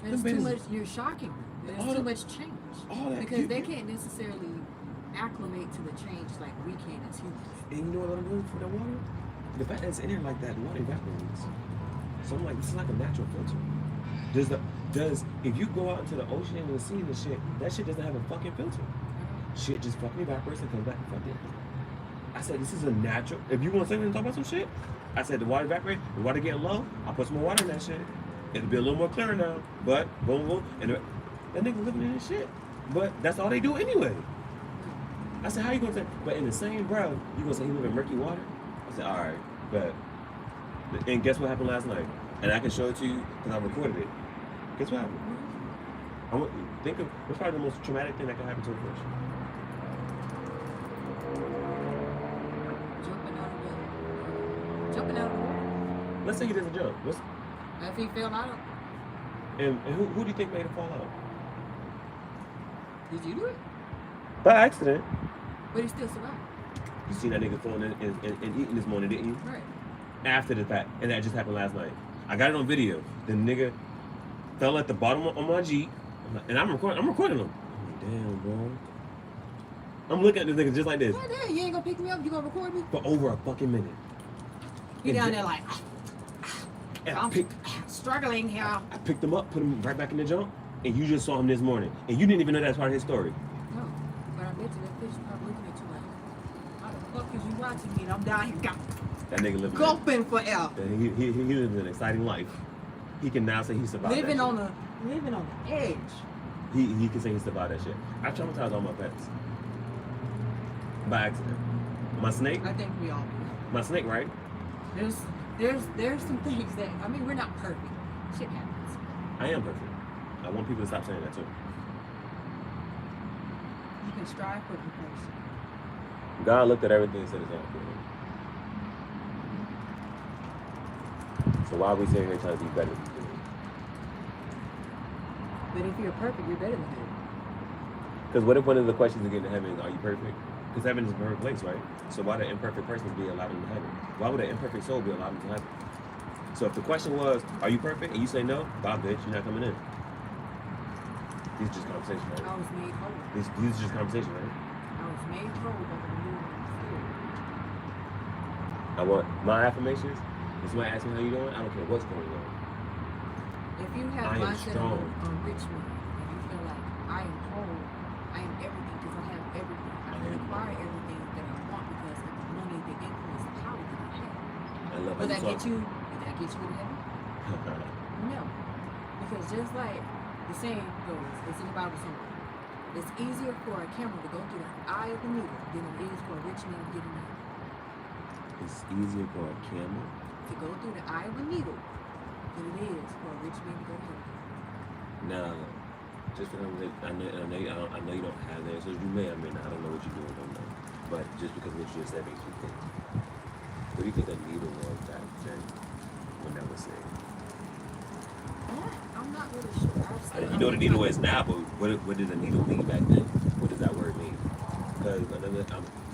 It's too much. You're shocking them. There's too much change. Because they can't necessarily acclimate to the change like we can as humans. And you know what I'm doing for the water? The fact that it's in there like that, the water evaporates. So I'm like, this is like a natural filter. If you go out into the ocean and the sea and the shit, that shit doesn't have a fucking filter. Shit just fucking evaporates and comes back and fucking. I said, this is a natural. If you want to sit and talk about some shit, I said, the water evaporates, the water getting low, I'll put some more water in that shit. It'll be a little more clearer now. But, boom, boom. And that nigga living in this shit. But that's all they do anyway. I said, how you going to say? But in the same breath, you going to say he live in murky water? I said, all right, but. And guess what happened last night? And I can show it to you because I recorded it. Guess what happened? Think of what's probably the most traumatic thing that can happen to a fish. Jumping out of the water. Let's say he doesn't jump. If he fell out. And who do you think made him fall out? Did you do it? By accident. But he still survived. You seen that nigga falling and eating this morning, didn't you? Right. After the fact. And that just happened last night. I got it on video. The nigga fell at the bottom of my Jeep. And I'm recording him. Damn, bro. I'm looking at this nigga just like this. What the hell? You ain't gonna pick me up? You gonna record me? For over a fucking minute. He down there like, and I'm struggling here. I picked him up, put him right back in the junk, and you just saw him this morning. And you didn't even know that's part of his story. No, but I bet you that fish is probably looking at you like, how the fuck is you watching me and I'm down here That nigga living gulping for air. He lives an exciting life. He can now say he survived living that on the edge. shit. He can say he survived that shit. I traumatized all my pets. By accident. My snake? I think we all do. My snake, right? There's some things that, I mean, we're not perfect. Shit happens. I am perfect. I want people to stop saying that too. You can strive for perfection. God looked at everything and said it's all good. So why are we sitting here trying to be better than good? But if you're perfect, you're better than good. Because what if one of the questions to get into heaven is, are you perfect? Because heaven is a perfect place, right? So why would an imperfect person be allowed into heaven? Why would an imperfect soul be allowed into heaven? So if the question was, are you perfect? And you say no, bye bitch, you're not coming in. These are just conversation, I right? was made whole. These are just conversation, right? I was made whole by the renewal of the Spirit. I want my affirmations. If somebody asks me how you doing, I don't care what's going on. If you have I am mindset strong. on Richmond, and you feel like I am whole, I am everything because I have everything. I can acquire everything that I want because of the money, the influence, the power that I have. I love how Will you that talk. get you? Will that get you in heaven? No, because just like the saying goes, it's in the Bible somewhere. It's easier for a camel to go through the eye of the needle than it is for a rich man to get in heaven. It's easier for a camel. To go through the eye of a needle than it is for a rich man to go to heaven. Now, just because I know you don't have the answers. You may, I mean, I don't know what you do, I don't know. But just because what you just said makes you think. What do you think a needle was back then when that was said? I'm not really sure. You know what a needle is now, but what did a needle mean back then? What does that word mean? Because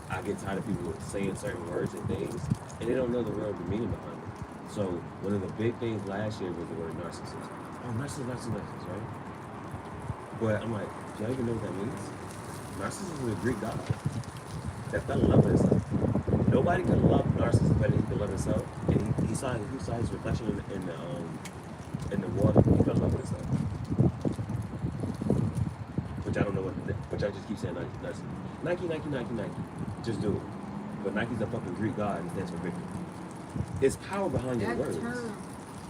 I get tired of people saying certain words and things, and they don't know the real meaning behind it. So one of the big things last year was the word narcissism. Oh, narcissism, right? But I'm like, do y'all even know what that means? Narcissism is a Greek god that fell in love with himself. Nobody can love Narcissus better than he can love himself. And he saw his reflection in the water. He fell in love with himself. Which I don't know which I just keep saying Nike. Just do it. But Nike's a fucking Greek god and stands for victory. It's power behind your That words. term,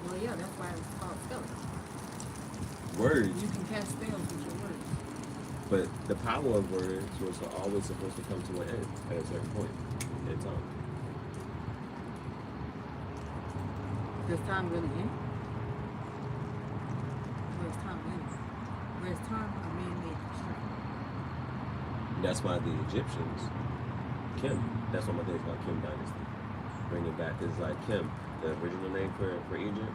well, yeah, that's why it's called spelling. Words. You can cast spells with your words. But the power of words was always supposed to come to an end at a certain point in time. Does time really end? Where is time ending? Where is time a man-made construction? That's why the Egyptians, Kim, that's what my thing is called Kim Dynasty. Bring it back. It's like Kim, the original name for Egypt,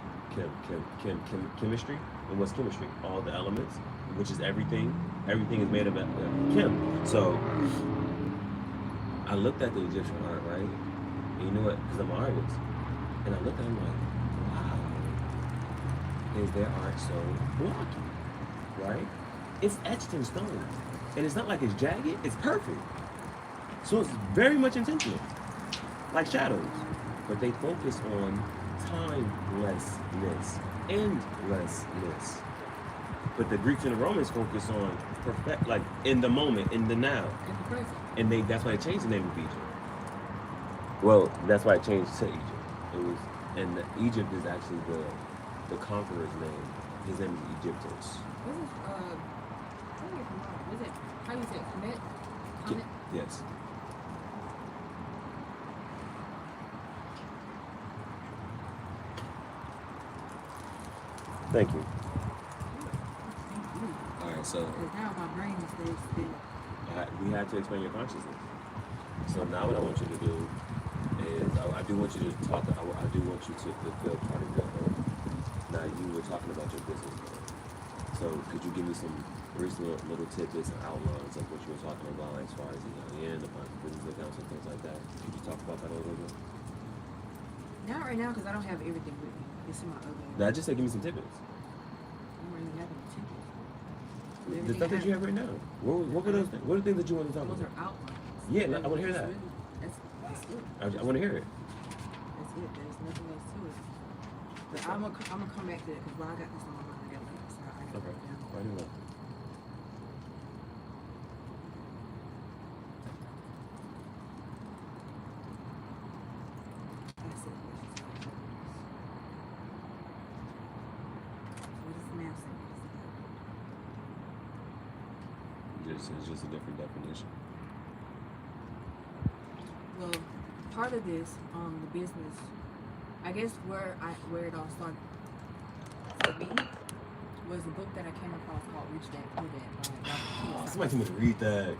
chemistry. And what's chemistry? All the elements, which is everything. Everything is made of Kim. So I looked at the Egyptian art, right? And you know what? Because I'm an artist. And I looked at it like, wow, is their art so blocky, right? It's etched in stone. And it's not like it's jagged, it's perfect. So it's very much intentional, like shadows. But they focus on timelessness, endlessness. But the Greeks and the Romans focus on perfect, like in the moment, in the now. In the present. And that's why they changed the name of Egypt. Well, that's why it changed to Egypt. Egypt is actually the conqueror's name. His name is Egyptus. What is, how you say it? Comet? Comet? Yes. Thank you. All right, so Because now my brain is very still. we had to expand your consciousness. So now what I want you to do is I do want you to talk. I do want you to fulfill part of your goal. Now you were talking about your business goal. So could you give me some recent little tidbits and outlines of what you were talking about as far as the business accounts and things like that? Could you talk about that a little bit? Not right now because I don't have everything with me. It's in my other. Did I just say give me some tidbits? I don't really have any tickets. The stuff that you have right now. What are those things? What are the things that you want to talk Those about? are outlines. Yeah, I want to hear that. That's it. I want to hear it. That's it. There's nothing else to it. But I'm gonna come back to it because while I got this on my mind, I got like this. I got Okay. it down. Why do you know? Asset versus liabilities. It's just a different definition. Well, part of this, the business, I guess where it all started for me was a book that I came across called Rich Dad Poor Dad by Dr. Somebody told me to read that. It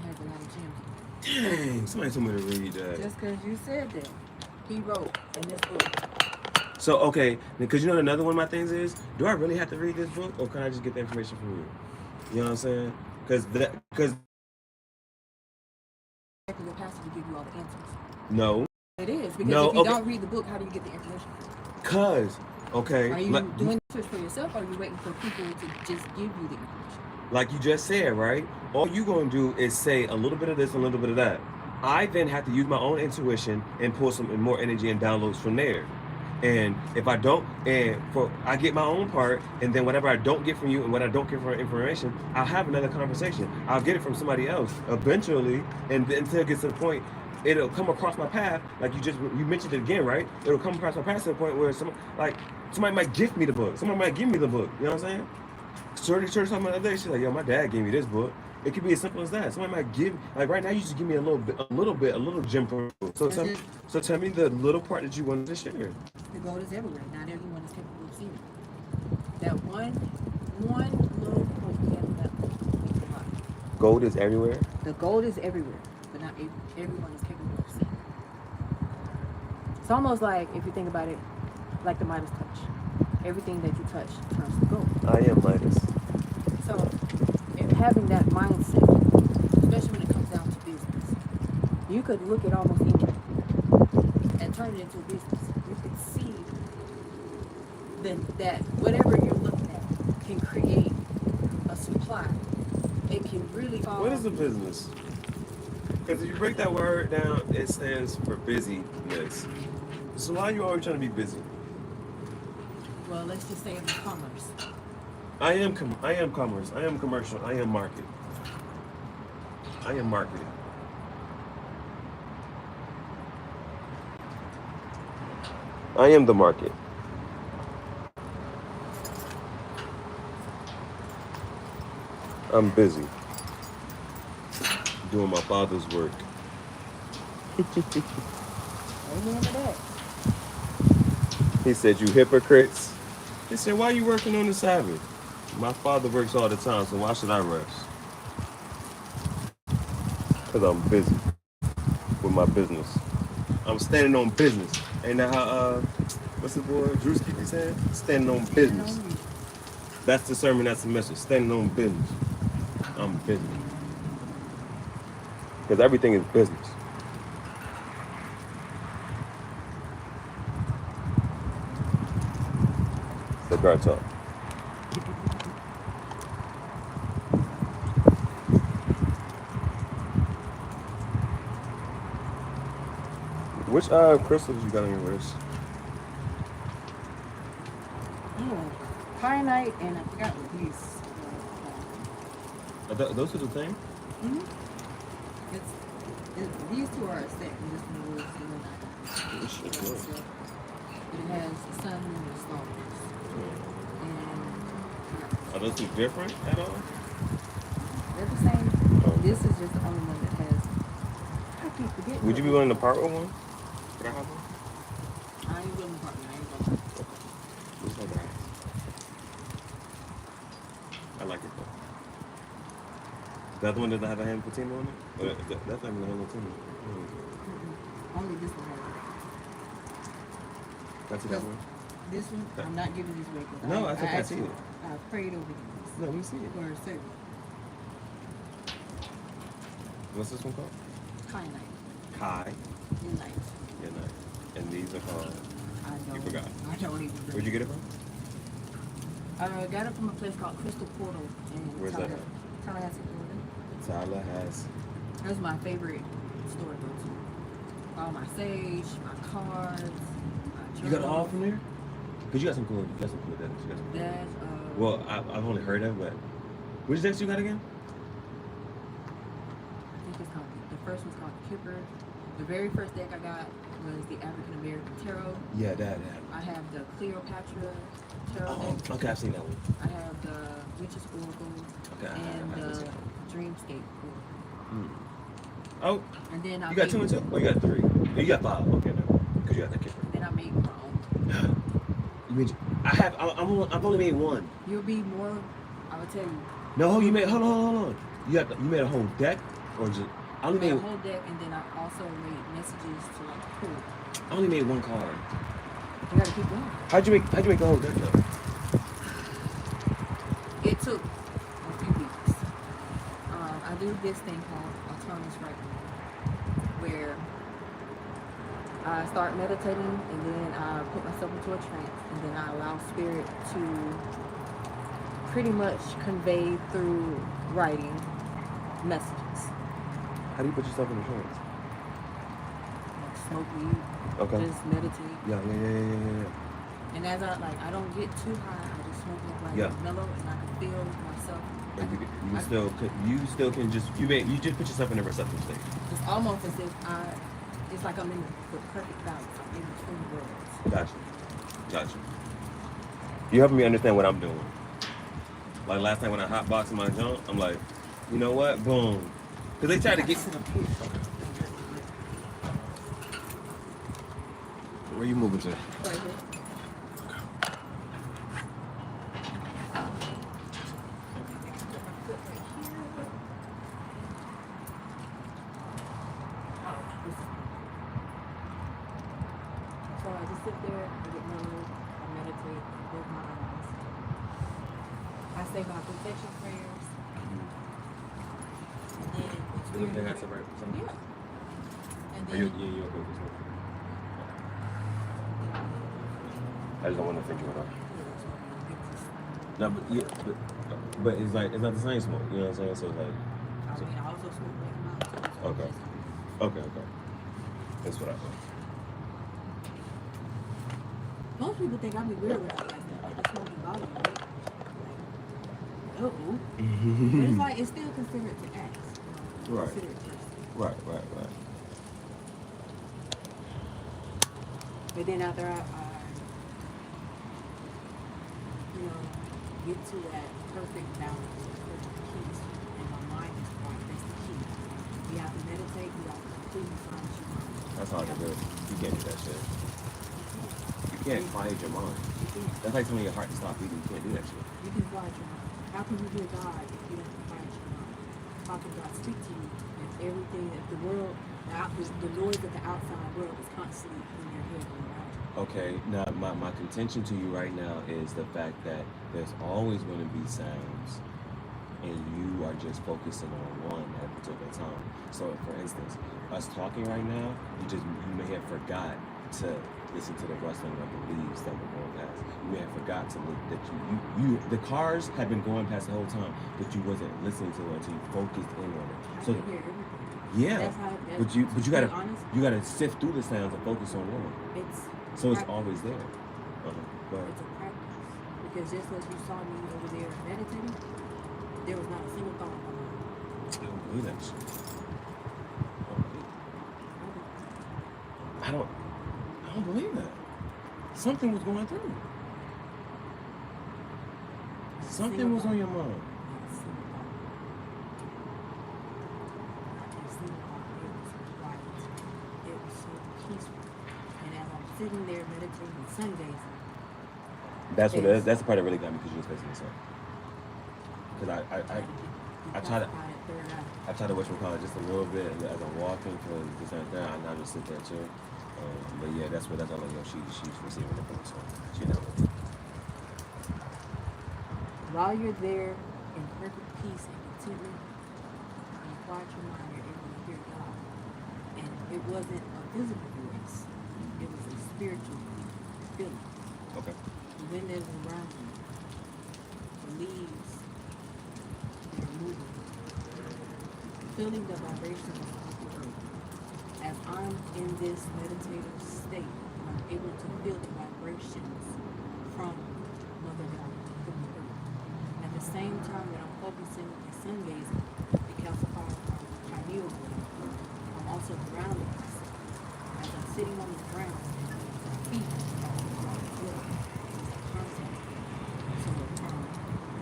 has a lot of gems. Dang, somebody told me to read that. Just because you said that, he wrote in this book. So, okay, because you know another one of my things is, do I really have to read this book, or can I just get the information from you? You know what I'm saying? Because Exactly the pastor to give you all the answers. no. It is, because No, if you okay. don't read the book, how do you get the information? Cause, okay, Are you doing research for yourself, or are you waiting for people to just give you the information? like you just said, right? All you gonna do is say a little bit of this, a little bit of that. I then have to use my own intuition and pull some more energy and downloads from there. And if I don't, I get my own part, and then whatever I don't get from you and what I don't get from information, I'll have another conversation. I'll get it from somebody else eventually, and until it gets to the point, it'll come across my path. Like you mentioned it again, right? It'll come across my path to the point where somebody might gift me the book. Somebody might give me the book. You know what I'm saying? Shorty told me the other day, she's like, yo, my dad gave me this book. It could be as simple as that. Somebody might give, like right now, you just give me a little gem from. So tell me the little part that you wanted to share. The gold is everywhere. Not everyone is capable of seeing it. That one little quote we have that means a lot. Gold is everywhere. The gold is everywhere, but not everyone is capable of seeing it. It's almost like, if you think about it, like the Midas touch. Everything that you touch turns to gold. I am Midas. So, if having that mindset, especially when it comes down to business, you could look at almost anything and turn it into a business. You could see that whatever you're looking at can create a supply. It can really fall. What is a business? Because if you break that word down, it stands for busyness. So why are you always trying to be busy? Well, let's just say it's commerce. I am commerce. I am commercial. I am market. I am marketing. I am the market. I'm busy doing my father's work. Amen to that. He said, you hypocrites. He said, why are you working on the Sabbath? My father works all the time, so why should I rest? Because I'm busy with my business. I'm standing on business. Ain't that how, what's the boy, Drewski be saying? Standing on business. That's the sermon, that's the message. Standing on business. I'm busy. Because everything is business. Cigar talk. Which crystals you got on your wrist? Kyanite, and I forgot what these. Those are the thing? Mm-hmm. These two are a set, and this one was the one. But it has the sun and the stars. And are those two different at all? they're the same. This is just the only one that has. I keep forgetting. Would you be willing to part with one? Could I have one? I ain't willing to part. I ain't gonna. Just like that. I like it though. The other one doesn't have a hand patina on it? That's not even a hand patina. Only this one has it. That's that one? This one, I'm not giving this away because No, I think I see actually- it. I prayed over these No, let me see it. for a service. What's this one called? Kyanite. Kai. Midnight. Yeah, nice. And these are called. I don't. You forgot. I don't even. Where'd you get it from? I got it from a place called Crystal Portal in Where's that at? Tallahassee, Florida. Tallahassee. That's my favorite store to go to. All my sage, my cards, my You got it all journals. from there? Because you got some cool decks. You got some cool. That, Well, I've only heard of it, but which decks you got again? I think it's called, the first one's called Kipper, The very first deck I got was the African American Tarot. Yeah, that. I have the Cleopatra Tarot Oh, deck. okay, I've seen that one. I have the Witch's Oracle Okay, and I the seen that one. Dreamscape Oracle. Hmm. Oh, And then I you got made, 2 and 2? Oh, you got 3. Oh, you got 5. Okay, no. Because you got that kicker. Then I made my own. You made, I've only made 1. You'll be more. I will tell you. No, you made, hold on. You made a whole deck? Or just, I I only made a made, whole deck, and then I also made messages to like pull. I only made 1 card. You gotta keep going. How'd you make the whole deck though? It took a few weeks. I do this thing called autonomous writing, where I start meditating and then I put myself into a trance and then I allow spirit to pretty much convey through writing messages. How do you put yourself in the trance? Like smoke weed, Okay. just meditate. Yeah. And as I don't get too high, I just smoke it like Yeah. mellow and I can feel myself. And you still can just you just put yourself in a receptive state. It's almost as if it's like I'm in the perfect balance. I'm in between worlds. Gotcha. You helping me understand what I'm doing. Like last time when I hotboxed my junk, I'm like, you know what? Boom. Because they try to get. Where you moving to? Right here. So I just sit there, I get mellow, I meditate, I close my eyes. I say my protection prayers. And then it's Is everything has to write for something? Yeah. And Are then you okay with this one? I just don't want to think about it. No, but it's like it's not the same smoke. You know what I'm saying? So it's like. I mean, I also smoke like mouth. Okay. That's what I thought. Most people think I'd be weird with that, like the smoking volume, right? Like, no. But it's like, it's still considered to ask. Right. Considered to ask. Right. But then after I get to that perfect balance, perfect peace, and my mind is quiet, that's the key. You have to meditate, you have to completely find your mind. That's hard to do. You can't do that shit. You can't quiet your mind. You can. That's like telling your heart to stop beating. You can't do that shit. You can quiet your mind. How can you hear God if you don't quiet your mind? How can God speak to you if everything, if the world, the noise of the outside world is constantly in your head and around you? Okay, now my contention to you right now is the fact that there's always going to be sounds and you are just focusing on one at a particular time. So for instance, us talking right now, you may have forgot to listen to the rustling of the leaves that were going past. You may have forgot to look that the cars have been going past the whole time, but you wasn't listening to it until you focused in on it. I So can hear everything. yeah, but you to be gotta honest, you gotta sift through the sounds and focus on one. So it's practice. always there. But It's a practice. Because just as you saw me over there meditating, there was not a single thought in my mind. I don't believe that shit. I don't believe that. Something was going through. Something was on your mind. Not a single thought. Not a single thought. It was quiet. It was so peaceful. And as I'm sitting there meditating, the sun gazing, That's the part that really got me because you was facing the sun. Because I try to watch my college just a little bit as I'm walking for this and that. I now just sit there too. But yeah, that's all I know. She's receiving it from the sun. She knows. while you're there in perfect peace and contentment, you quiet your mind, you're able to hear God. And it wasn't a physical voice, it was a spiritual feeling. Okay. The wind is around you, the leaves, they're moving. Feeling the vibrations of the earth. As I'm in this meditative state, I'm able to feel the vibrations from Mother God, from the earth. At the same time that I'm focusing and sun gazing, the calcified pineal gland, I'm also grounding myself. As I'm sitting on the ground, my feet are on the floor. Contact. So from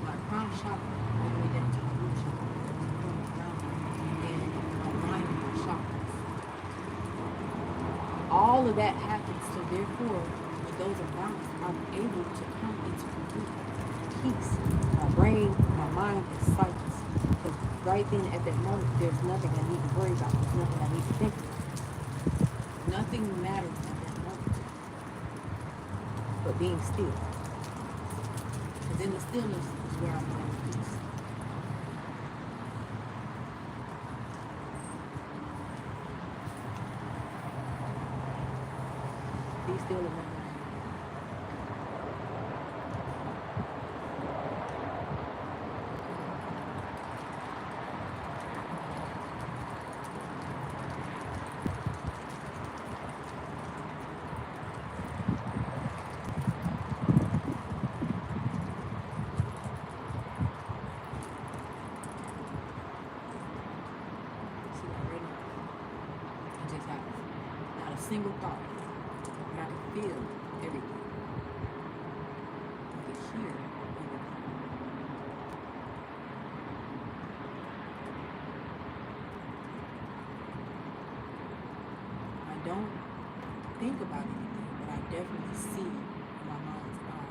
my crown chakra all the way down to my root chakra, from around me, and aligning my chakras. All of that happens, so therefore, when those are balanced, I'm able to come into complete peace. My brain, my mind is silenced. Because right then, at that moment, there's nothing I need to worry about. There's nothing I need to think about. Nothing matters at that moment but being still. Because in the stillness is where I'm at peace. Be still and know. See that right now? It just happened. Not a single thought. But I can feel everything. I can hear everything. I don't think about anything, but I definitely see in my mind's eye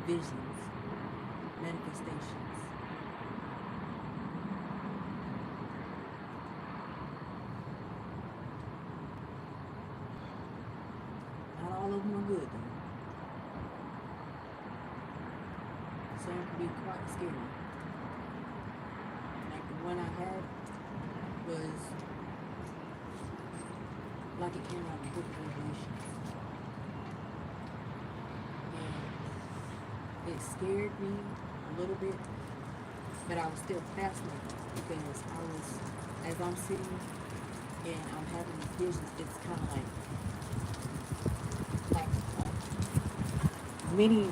visions, manifestations. Not all of them are good though. Some can be quite scary. Like the one I had was like it came out of the book of Revelations. And it scared me a little bit, but I was still fascinated because I was, as I'm sitting and I'm having these visions, it's kind of like mini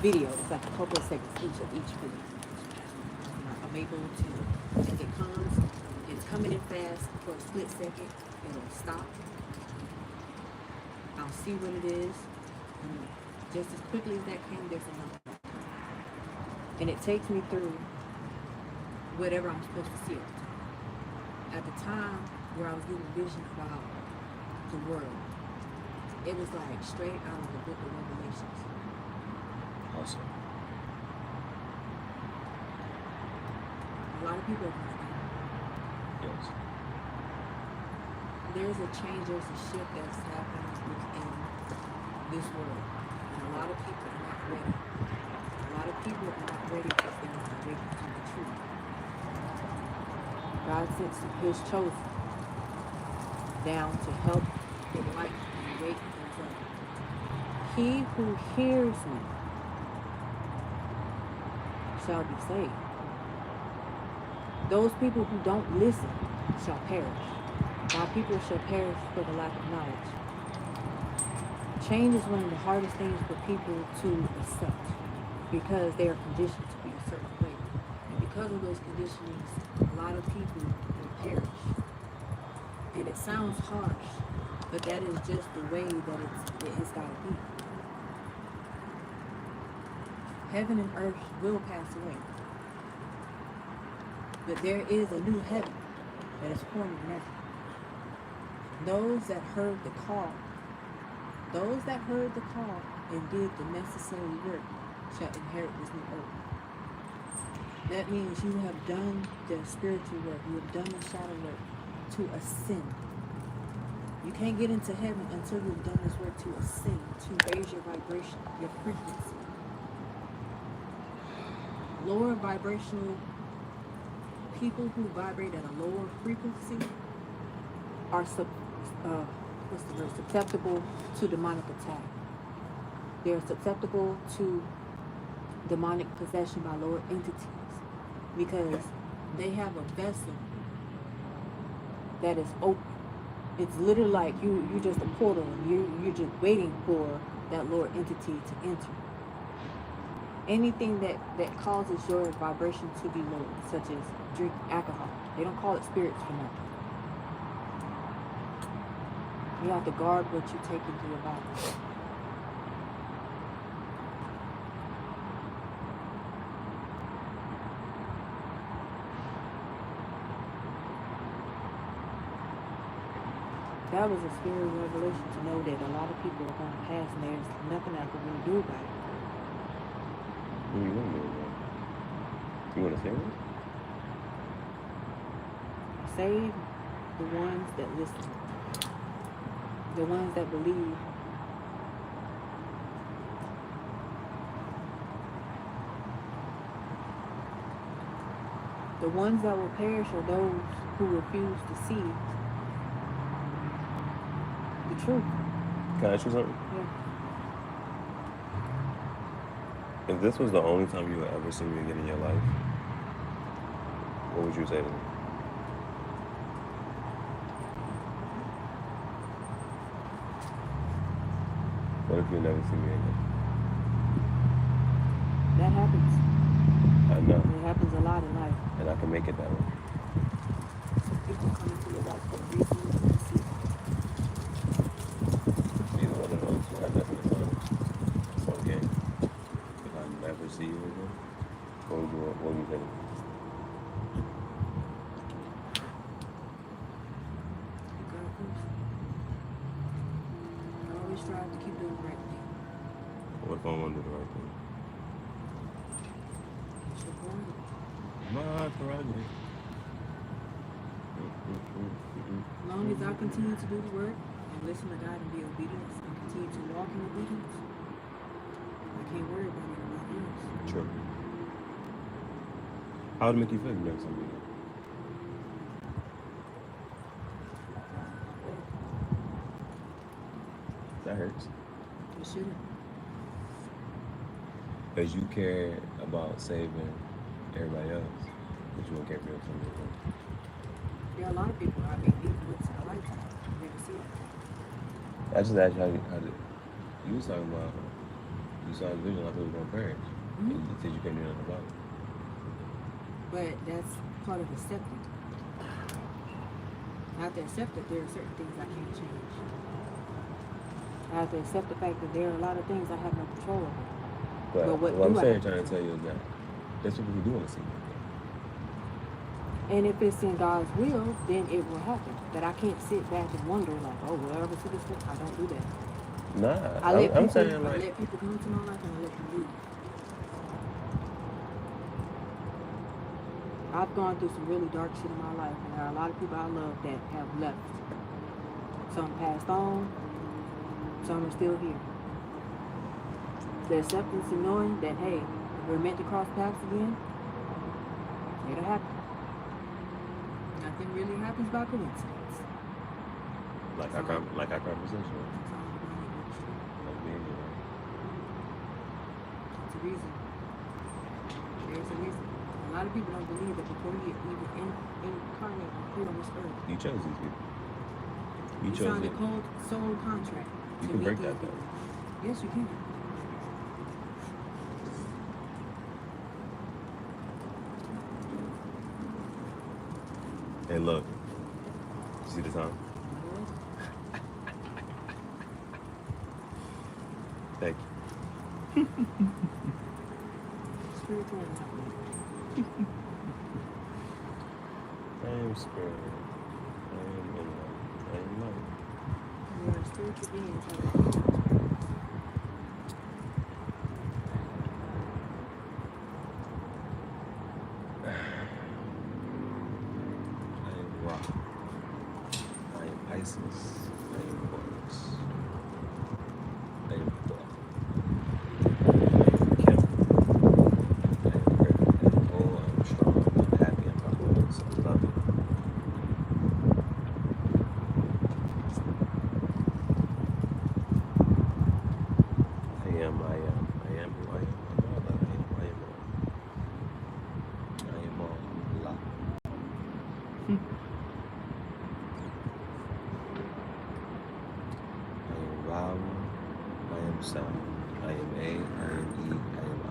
videos, like a couple of seconds each of each video. I'm able to, as it comes, it's coming in fast for a split second, it'll stop. I'll see what it is, and just as quickly as that came, there's another. And it takes me through whatever I'm supposed to see at the time. At the time where I was getting a vision about the world, it was like straight out of the book of Revelations. Awesome. A lot of people are going to think Yes. there's a change, there's a shift that's happening within this world. And a lot of people are not ready. A lot of people are not ready because they're not ready to the truth. God sent his chosen down to help enlighten and wake those up. He who hears me shall be saved. Those people who don't listen shall perish. My people shall perish for the lack of knowledge. Change is one of the hardest things for people to accept because they are conditioned to be a certain way. And because of those conditionings, a lot of people will perish. And it sounds harsh, but that is just the way that it's got to be. Heaven and earth will pass away. But there is a new heaven that is forming now. Those that heard the call and did the necessary work shall inherit this new earth. That means you have done the spiritual work, you have done the shadow work to ascend. You can't get into heaven until you've done this work to ascend, to raise your vibration, your frequency. Lower vibrational people who vibrate at a lower frequency are susceptible to demonic attack. They're susceptible to demonic possession by lower entities because they have a vessel that is open. It's literally like you're just a portal and you're just waiting for that lower entity to enter. Anything that causes your vibration to be low, such as drink alcohol. They don't call it spirits for nothing. You have to guard what you take into your body. That was a scary revelation to know that a lot of people are going to pass and there's nothing I can really do about it. What do you want to do about it? You want to say what? Save the ones that listen. The ones that believe. The ones that will perish are those who refuse to see the truth. Can I ask you something? Yeah. If this was the only time you would ever see me again in your life, what would you say to me? What if you never see me again? That happens. I know, It happens a lot in life. and I can make it that way. People come into your life for a reason you don't see. Either one of those, I definitely want it's okay. If I never see you again, what would you say to me? God first. I always strive to keep doing the right thing. What if I want to do the right thing? It's your prerogative. My prerogative. As long as I continue to do the work and listen to God and be obedient and continue to walk in obedience, I can't worry about anybody else. True. How would it make you feel if you never saw me again? That hurts. It shouldn't. Because you care about saving everybody else, but you don't care for yourself. There are a lot of people I've been beaten with in my lifetime. You never see it. I just asked you how did you was talking about you saw the vision, I thought it was gonna perish. And you said you couldn't do nothing about it. But that's part of accepting. I have to accept that there are certain things I can't change. I have to accept the fact that there are a lot of things I have no control over. But what what I'm do I saying, have trying to control? tell you is that there's people who do want to see you. And if it's in God's will, then it will happen. But I can't sit back and wonder like, oh, will I ever see this thing? I don't do that. Nah, I'm saying I like let people come into my life and I let them leave. I've gone through some really dark shit in my life, and there are a lot of people I love that have left. Some passed on, some are still here. The acceptance and knowing that, hey, we're meant to cross paths again, it'll happen. Nothing really happens by coincidence. like our conversation. It's all divine orchestra. Like being here. It's a reason. There's a reason. A lot of people don't believe that before you even incarnate here on this earth, You chose these people. You you chose signed a it. cold soul contract. You to can meet break these that people. though. Yes, you can. And look, you see the time? Thank you. Spiritual. I am spirit. I am in love. I am light. You are a spiritual being. So I am rock. I am Isis. I am Horus. I am Thor. I am Kim. I am Griffin. I am whole. I am strong. I'm happy. I'm harmonious. I'm loving. I am who I am. I'm all that I am. I am all. I am all. Lot. I am vowel, I am sound, I am A, I am E, I am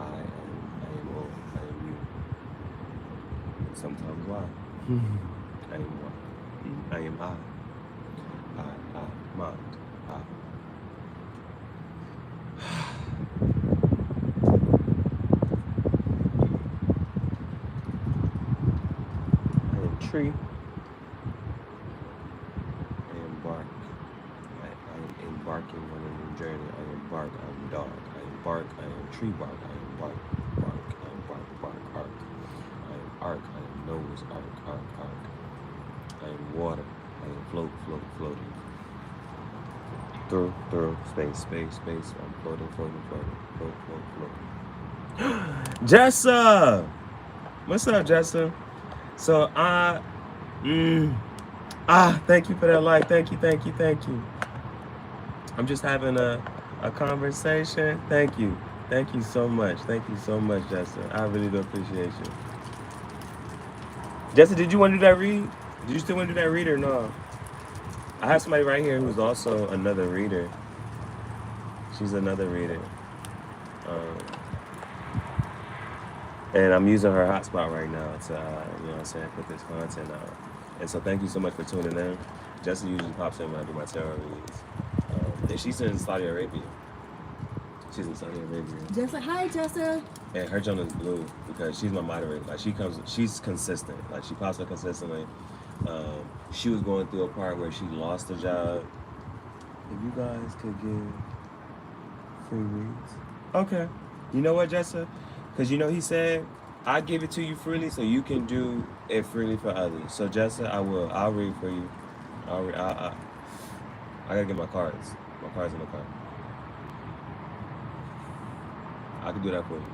I am O, I am U. And sometimes Y. I am Y. I am I. I, tree. I embark. I am embarking on a new journey. I embark. I am dog. I embark. I am tree bark. I embark. Bark. I am bark. Bark. Arc. I am arc. I am nose. Arc. Arc. Arc. I am water. I am float. Float. Floating. Through. Space. Space. Space. I'm floating. Floating. Floating. Float. Float. Float. Jessa! What's up, Jessa? So thank you for that like. Thank you. I'm just having a conversation. Thank you so much. Jessa. I really do appreciate you. Jessa, did you want to do that read? Do you still want to do that read or no? I have somebody right here who's also another reader. She's another reader. And I'm using her hotspot right now to, you know what I'm saying, put this content out. And so thank you so much for tuning in. Jessa usually pops in when I do my tarot reads. And she's in Saudi Arabia. Jessa, hi, Jessa. And her journal is blue because she's my moderator. Like she's consistent. Like she pops up consistently. She was going through a part where she lost her job. If you guys could give free reads. Okay. You know what, Jessa? Because he said, I give it to you freely so you can do it freely for others. So Jessa, I'll read for you. I gotta get my cards. My cards in the car. I can do that for you.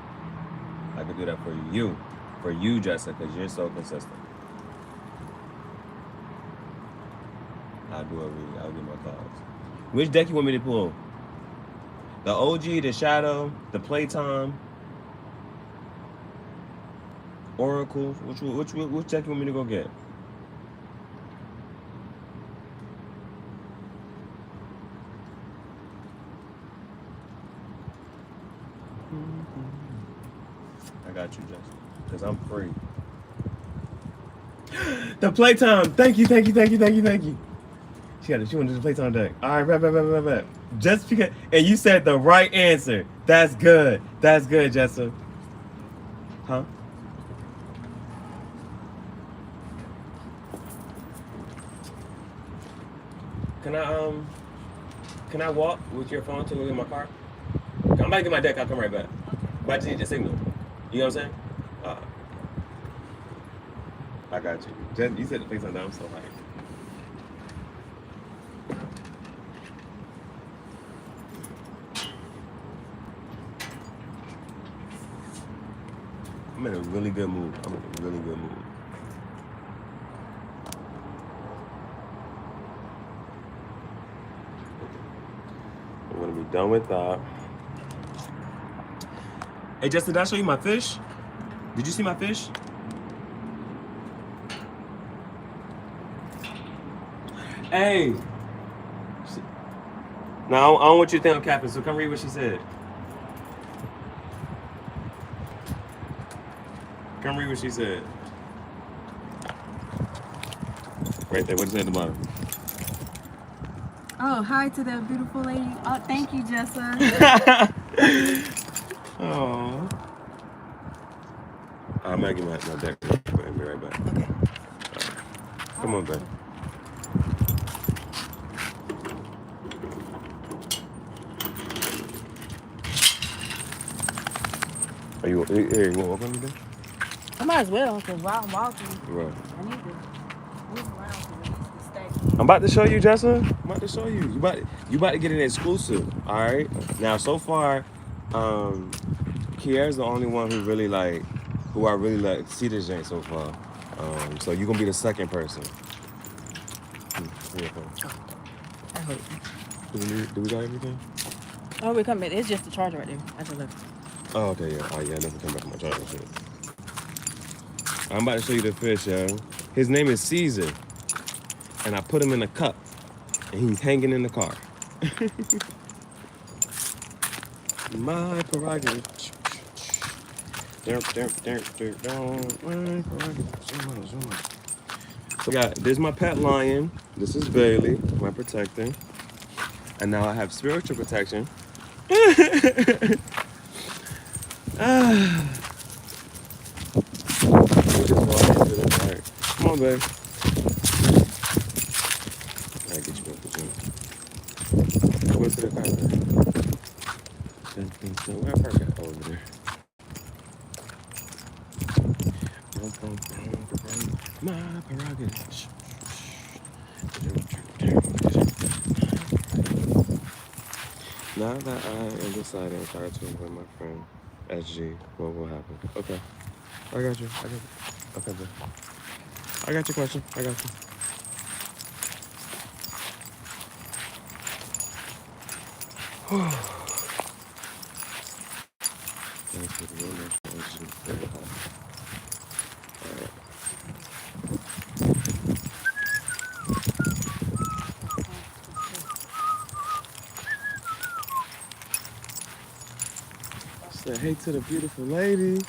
I can do that for you. For you, Jessa, because you're so consistent. I'll do a read. I'll get my cards. Which deck you want me to pull? The OG, the Shadow, the Playtime, Oracle. Which deck you want me to go get? I got you, Justin, because I'm free. The Playtime. Thank you. She wanted the Playtime deck. All right, bet. Just because, and you said the right answer. That's good, Jessa. Huh? Can I walk with your phone to go get my car? I'm about to get my deck. I'll come right back. But I just need your signal. You know what I'm saying? I got you. Jen, you said the place on down. I'm so hyped. I'm in a really good mood. I'm gonna be done with that. Hey Justin, did I show you my fish? Did you see my fish? Hey. No, I don't want you to think I'm capping, so come read what she said. Come read what she said. Right there, what is it at the bottom? Oh, hi to that beautiful lady. Oh, thank you, Jessa. Oh. I'm gonna get my deck. I'll be right back. Okay. Come on, babe. You want to walk on me, babe? I might as well, because while I'm walking, Right. I need to move around to release the stack. I'm about to show you, Jessa. I'm about to show you. You about to get an exclusive. All right. Now, so far, Kiera's the only one who I really like see this joint so far. So you're gonna be the second person. I hope. Do we got everything? Oh, we're coming. It's just the charger right there. I just left. Oh, okay, yeah. I never come back to my charger shit. I'm about to show you the fish, yo. His name is Caesar. And I put him in a cup. And he's hanging in the car. My prerogative. My prerogative. So yeah, there's my pet lion. This is Bailey, my protector. And now I have spiritual protection. Come on, babe. I get you up the gym. Go to the car, babe. Where I park at? Over there. My prerogative. Now that I am deciding cartoon with my friend SG, what will happen? Okay. I got you. Okay, bro. I got your question. I got you. Thanks for the real name for SG. What will happen? Alright. Say hey to the beautiful lady.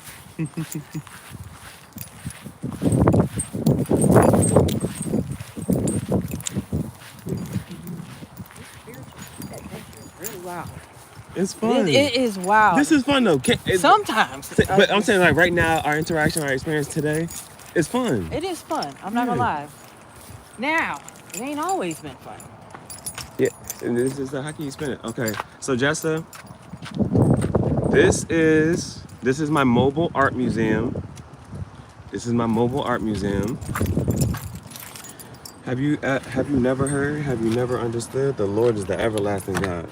Really wild. It's fun. It is wild. This is fun though. Sometimes. But I'm saying like right now, our interaction, our experience today, is fun. It is fun. I'm not gonna lie. Now, it ain't always been fun. Yeah, and this is how can you spin it? Okay, so Jessa, this is my mobile art museum. This is my mobile art museum. Have you never heard? Have you never understood? The Lord is the everlasting God.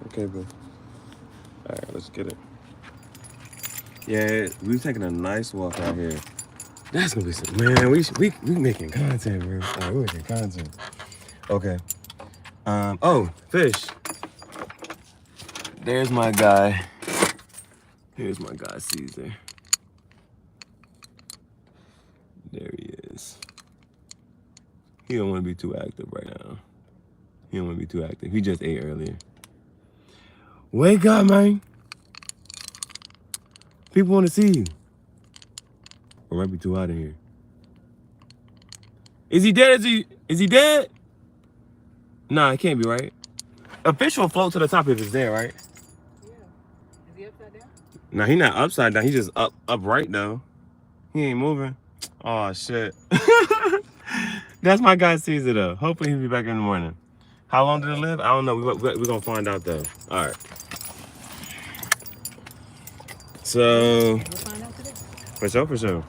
Okay, bro. All right, let's get it. Yeah, we've taken a nice walk out here. That's gonna be some, man. We making content, bro. All right, we're making content. Okay. Oh, fish. There's my guy. Here's my guy, Caesar. There he is. He don't want to be too active right now. He don't want to be too active. He just ate earlier. Wake up, man. People want to see you. Or might be too hot in here. Is he dead? Is he dead? Nah, it can't be, right? A fish will float to the top if it's there, right? Yeah. Is he upside down? Nah, he not upside down. He just upright though. He ain't moving. Oh shit. That's my guy Caesar though. Hopefully he'll be back in the morning. How long did it live? I don't know. We're gonna find out though. All right. So. We'll find out today. For sure.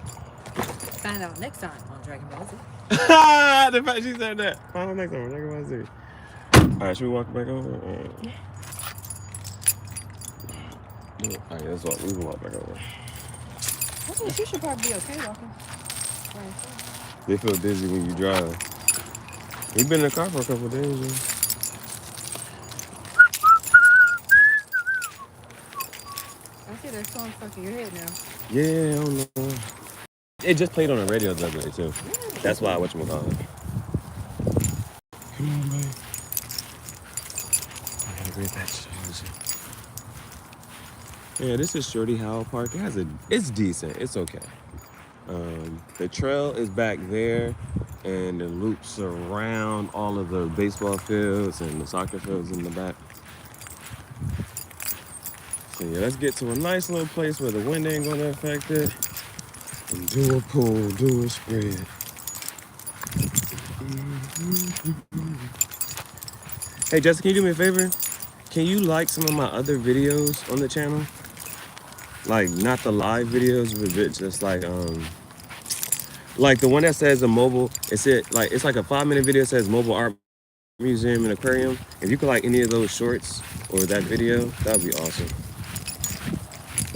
Find out next time on Dragon Ball Z. The fact she said that. Find out next time on Dragon Ball Z. All right, should we walk back over? Yeah. All right, let's walk. We can walk back over. I think you should probably be okay walking. They feel dizzy when you drive. You've been in the car for a couple of days, man. I see that song stuck in your head now. Yeah, I don't know. It just played on the radio the other day, too. That's why I whatchamacallit. Come on, babe. I gotta grab that shit. Yeah, this is Shorty Howell Park. It's decent. It's okay. The trail is back there, and the loops around all of the baseball fields and the soccer fields in the back. So yeah, let's get to a nice little place where the wind ain't gonna affect it. And do a pull, do a spread. Hey Jessica, can you do me a favor? Can you like some of my other videos on the channel? Like not the live videos, but just like the one that says a mobile, it's like a 5-minute video that says mobile art museum and aquarium. If you could like any of those shorts or that video, that would be awesome.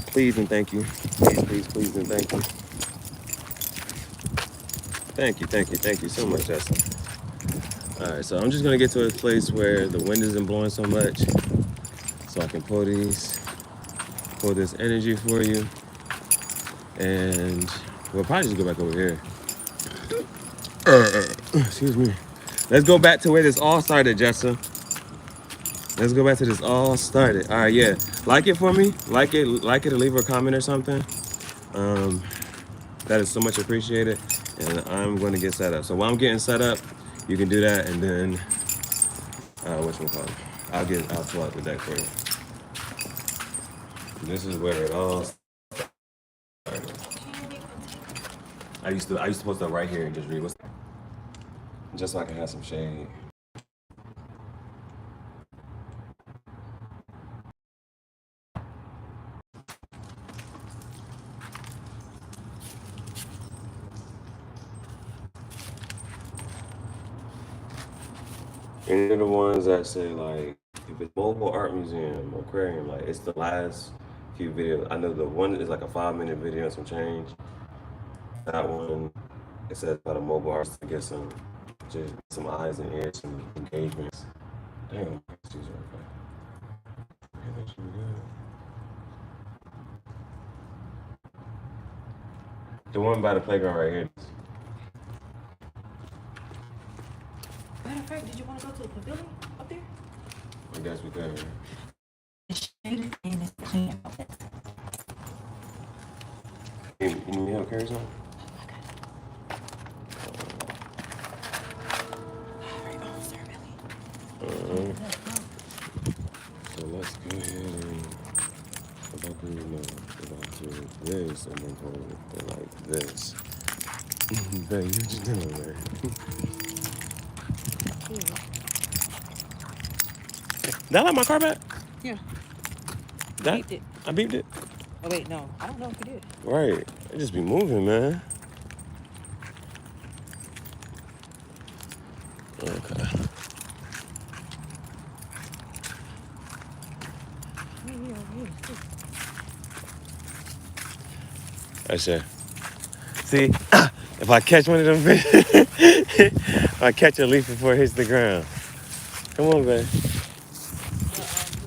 Please and thank you. Please and thank you. Thank you so much, Jessica. All right, so I'm just gonna get to a place where the wind isn't blowing so much, so I can pull this energy for you, and we'll probably just go back over here. Excuse me. Let's go back to where this all started, Jessa. Let's go back to this all started. All right, yeah. Like it for me. Like it, or leave a comment or something. That is so much appreciated. And I'm going to get set up. So while I'm getting set up, you can do that, and then whatchamacallit? I'll pull out the deck for you. This is where it all started. I used to post up right here and just read what's just so I can have some shade. And they're the ones that say like if it's mobile art museum or aquarium, like it's the last few videos. I know the one is like a 5-minute video and some change. That one it says about a mobile artist to get some just some eyes and ears, some engagements. Damn, these are okay. Yeah, that should be good. The one by the playground right here. Matter of fact, did you want to go to the pavilion up there? I guess we could. It's shaded and it's clean. You need me help carry something? So let's go ahead and about to this and then hold it like this. Babe, what you doing there? Did I like my car back? Yeah. That, Beeped it. I beeped it? Oh wait, no. I don't know if you did. Right. It just be moving, man. Okay. I said, see, if I catch one of them fish, if I catch a leaf before it hits the ground. Come on, babe. The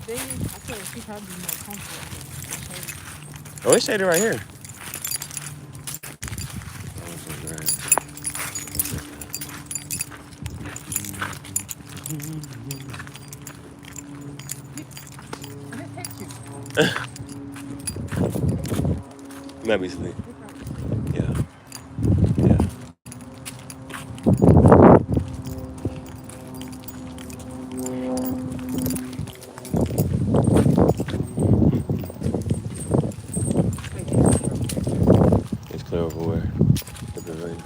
thing, I feel like she probably be more comfortable. Oh, it's shaded right here. Might be asleep. Yeah. Yeah. It's clear over where? The pavilion.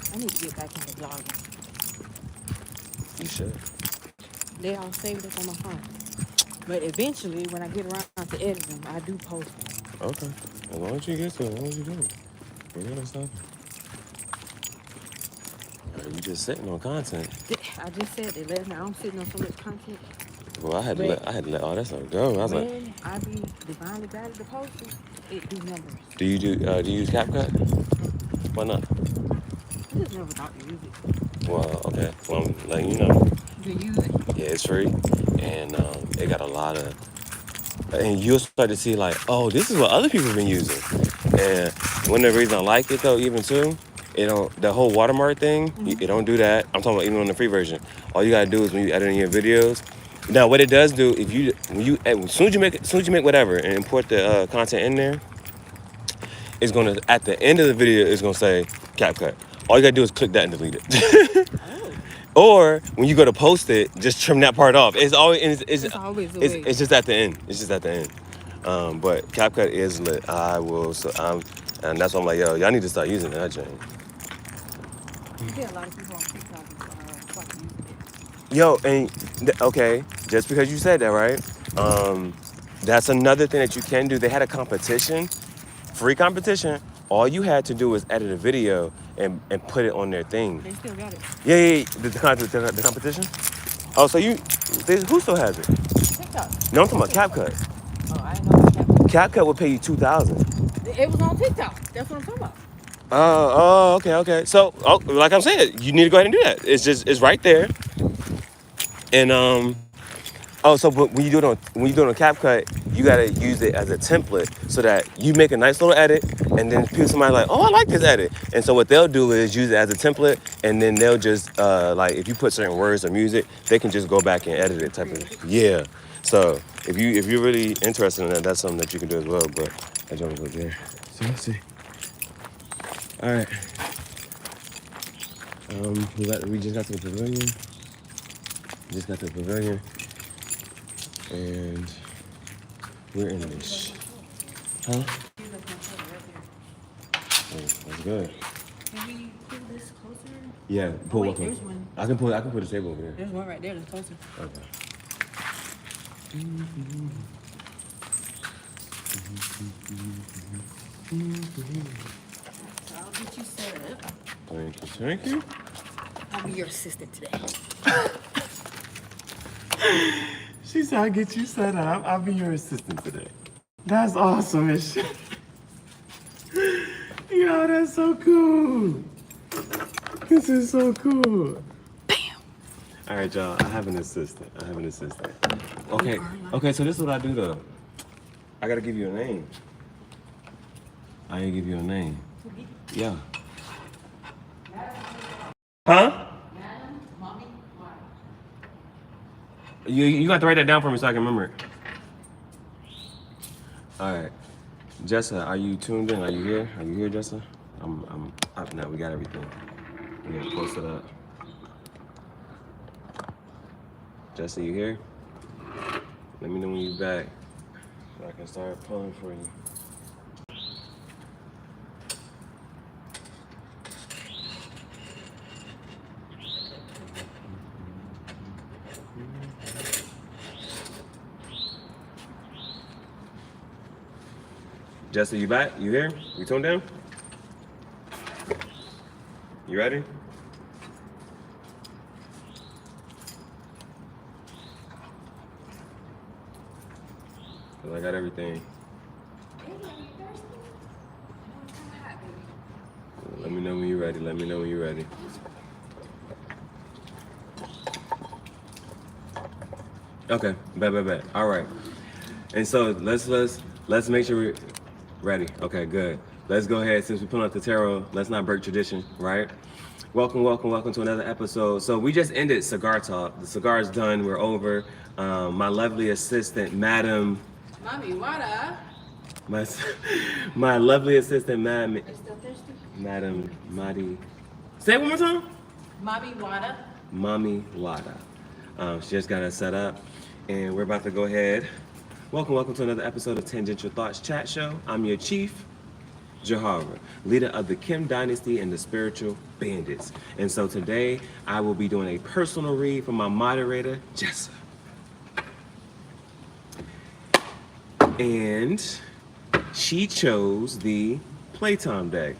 I need to get back into vlogging. You should. They all saved up on my phone. But eventually, when I get around to editing, I do post them. Okay. As long as you get to it, as long as you do it. We're gonna stop you. You just sitting on content. I just said that last night. I'm sitting on so much content. Well, I had to let all that stuff go. I was like, When I be divinely bad at the posting, it do numbers. do you use CapCut? Why not? I just never thought to use it. Well, okay. Well, I'm letting you know. To use it. Yeah, it's free, and it got a lot of. And you'll start to see like, oh, this is what other people have been using. And one of the reasons I like it though, even too, it don't the whole watermark thing. It don't do that. I'm talking about even on the free version. All you gotta do is when you edit in your videos. Now, what it does do, if you as soon as you make whatever and import the content in there, it's gonna at the end of the video it's gonna say CapCut. All you gotta do is click that and delete it. Or when you go to post it, just trim that part off. It's always It's always the way. it's just at the end. It's just at the end. But CapCut is lit. And that's why I'm like, yo, y'all need to start using that thing. Yeah, a lot of people on TikTok start using it. Yo, and okay, just because you said that, right? That's another thing that you can do. They had a competition, free competition. All you had to do was edit a video and put it on their thing. They still got it. Yeah. The competition. Oh, so who still has it? TikTok. No, I'm talking about CapCut. Oh, I didn't know that. CapCut would pay you $2,000. It was on TikTok. That's what I'm talking about. Okay. So, like I'm saying, you need to go ahead and do that. It's right there. And but when you do it on CapCut, you gotta use it as a template so that you make a nice little edit, and then somebody like, oh, I like this edit. And so what they'll do is use it as a template, and then they'll just like if you put certain words or music, they can just go back and edit it. Yeah. So If you're really interested in that, that's something that you can do as well. But I don't go there. So let's see. All right. We just got to the pavilion. Just got to the pavilion, and we're in this. Huh? Oh, that's good. Can we pull this closer? Yeah, Oh, pull wait, one there's closer. one. I can put the table over there. There's one right there that's closer. Okay. So I'll get you set up. Thank you. I'll be your assistant today. She said, I'll get you set up. I'll be your assistant today. That's awesome as shit. Yo, that's so cool. This is so cool. Bam! All right, y'all, I have an assistant. Okay, so this is what I do, though. I gotta give you a name. I gotta give you a name. Yeah. Huh? Madam, mommy, why? You got to write that down for me so I can remember it. All right. Jessa, are you tuned in? Are you here? Are you here, Jessa? I'm up now. We got everything. We got to post it up. Jessa, you here? Let me know when you're back so I can start pulling for you. Jesse, you back? You here? You tuned in? You ready? Cause I got everything. Let me know when you're ready. Let me know when you're ready. Okay, bet. All right. And so let's make sure we're ready. Okay, good. Let's go ahead, since we're pulling up the tarot, let's not break tradition, right? Welcome to another episode. So we just ended Cigar Talk. The cigar is done, we're over. My lovely assistant, Madam. Mommy, water. My lovely assistant, Madam. Are you still thirsty? Madam Madi. Say it one more time. Mommy, water. Mommy Wada. She just got us set up, and we're about to go ahead. Welcome to another episode of Tangential Thoughts Chat Show. I'm your chief, Jahara, leader of the Kim Dynasty and the Spiritual Bandits. And so today, I will be doing a personal read from my moderator, Jessa. And she chose the Playtime deck.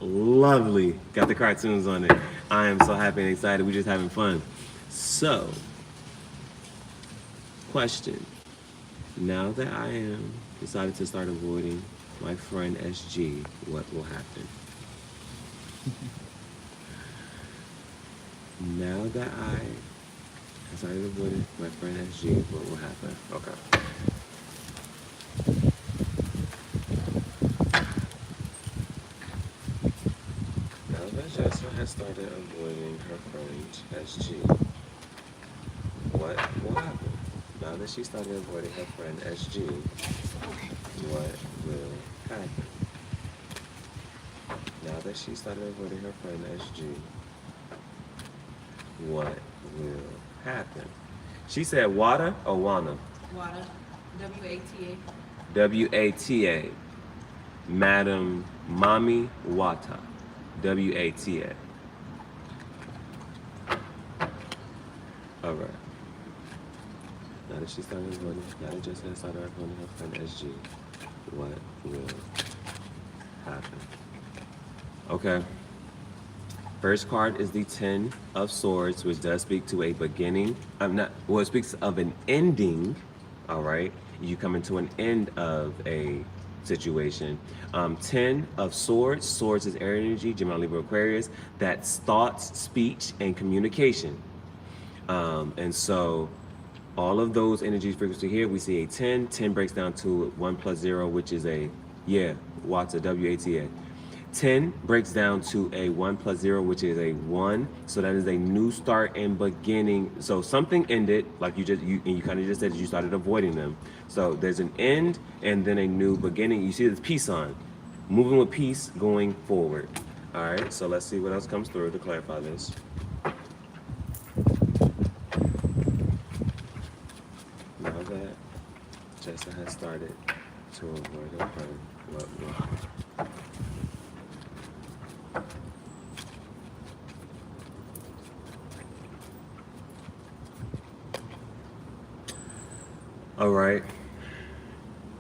Lovely. Got the cartoons on it. I am so happy and excited. We're just having fun. So, question. Now that I am decided to start avoiding my friend SG, what will happen? Now that I decided to avoid my friend SG, what will happen? Okay. Now that Jessa has started avoiding her friend SG, what will happen? Now that she started avoiding her friend SG, what will happen? Now that she started avoiding her friend SG, what will happen? She said Wada or Wana? Water. W-A-T-A. W-A-T-A. Madam Mami Wata. W-A-T-A. All right. Now that she started avoiding, now that Jessica started avoiding her friend SG, what will happen? Okay. First card is the Ten of Swords, which does speak to a beginning. It speaks of an ending, all right? You coming to an end of a situation. 10 of Swords. Swords is air energy, Gemini, Libra, Aquarius. That's thoughts, speech, and communication. And so all of those energies frequency here, we see a 10. 10 breaks down to 1 plus 0, which is a, Wata, W-A-T-A. 10 breaks down to a 1 plus 0, which is a 1. So that is a new start and beginning. So something ended, like you kind of just said, you started avoiding them. So there's an end and then a new beginning. You see this peace sign, moving with peace, going forward. All right, so let's see what else comes through to clarify this. Now that Jessa has started to avoid her, what will happen? All right.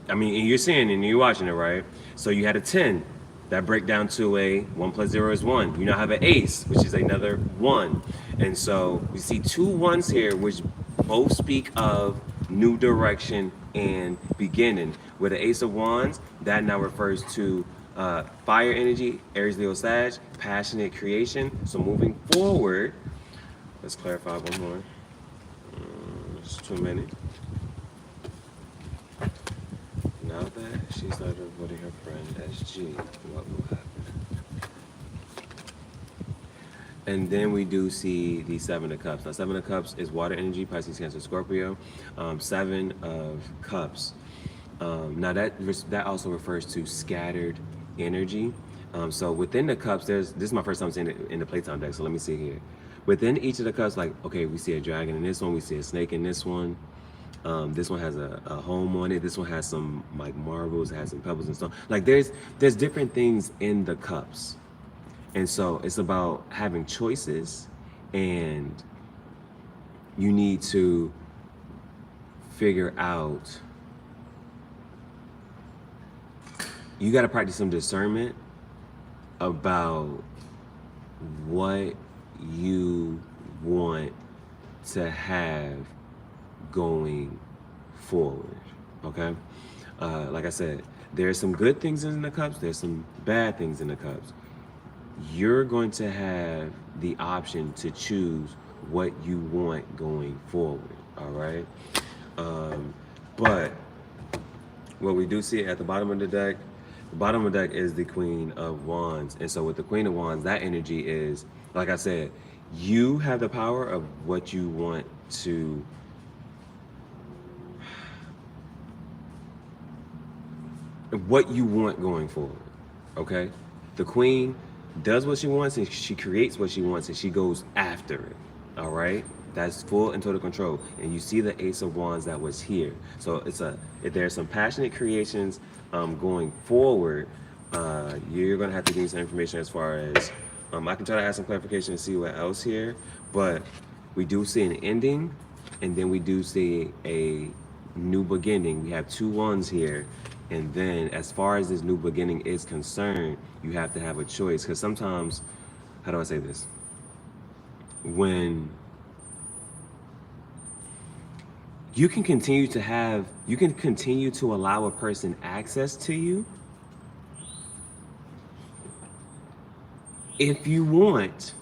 I mean, and you're seeing and you're watching it, right? So you had a 10. That break down to a 1 plus 0 is 1. You now have an ace, which is another 1. And so we see 2 ones here, which both speak of new direction and beginning. With the ace of wands, that now refers to fire energy, Aries, Leo, Sag, passionate creation. So moving forward, let's clarify one more. It's too many. Now that she started avoiding her friend SG, what will happen? And then we do see the 7 of Cups. Now, 7 of Cups is water energy, Pisces, Cancer, Scorpio. 7 of Cups. Now that also refers to scattered energy. So within the cups, this is my first time seeing it in the Playtime deck. So let me see here. Within each of the cups, like, okay, we see a dragon in this one, we see a snake in this one. This one has a home on it. This one has some like marbles, it has some pebbles and stuff. Like there's different things in the cups. And so it's about having choices, and you need to figure out, you got to practice some discernment about what you want to have going forward, okay? Like I said, there's some good things in the cups, there's some bad things in the cups. You're going to have the option to choose what you want going forward, all right? But what we do see at the bottom of the deck is the Queen of Wands. And so with the Queen of Wands, that energy is, like I said, you have the power of what you want to going forward, okay? The Queen does what she wants, and she creates what she wants, and she goes after it, all right? That's full and total control. And you see the Ace of Wands that was here. So there's some passionate creations going forward. You're gonna have to give me some information as far as, I can try to add some clarification and see what else here, but we do see an ending, and then we do see a new beginning. We have 2 ones here. And then as far as this new beginning is concerned, you have to have a choice. Because sometimes, how do I say this? When you can continue to allow a person access to you if you want,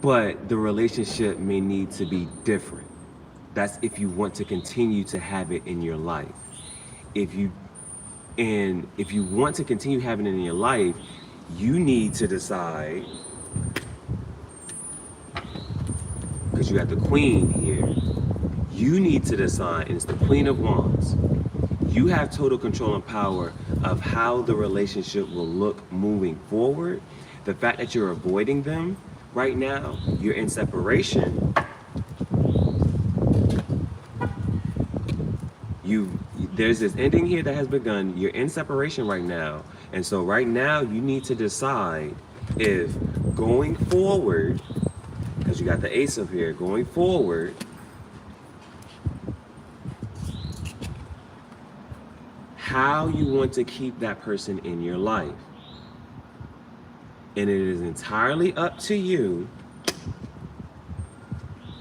but the relationship may need to be different. That's if you want to continue to have it in your life. If you want to continue having it in your life, you need to decide, because you have the Queen here, you need to decide, and it's the Queen of Wands. You have total control and power of how the relationship will look moving forward. The fact that you're avoiding them right now, you're in separation. There's this ending here that has begun. You're in separation right now. And so right now you need to decide if going forward, because you got the Ace up here, going forward, how you want to keep that person in your life. And it is entirely up to you,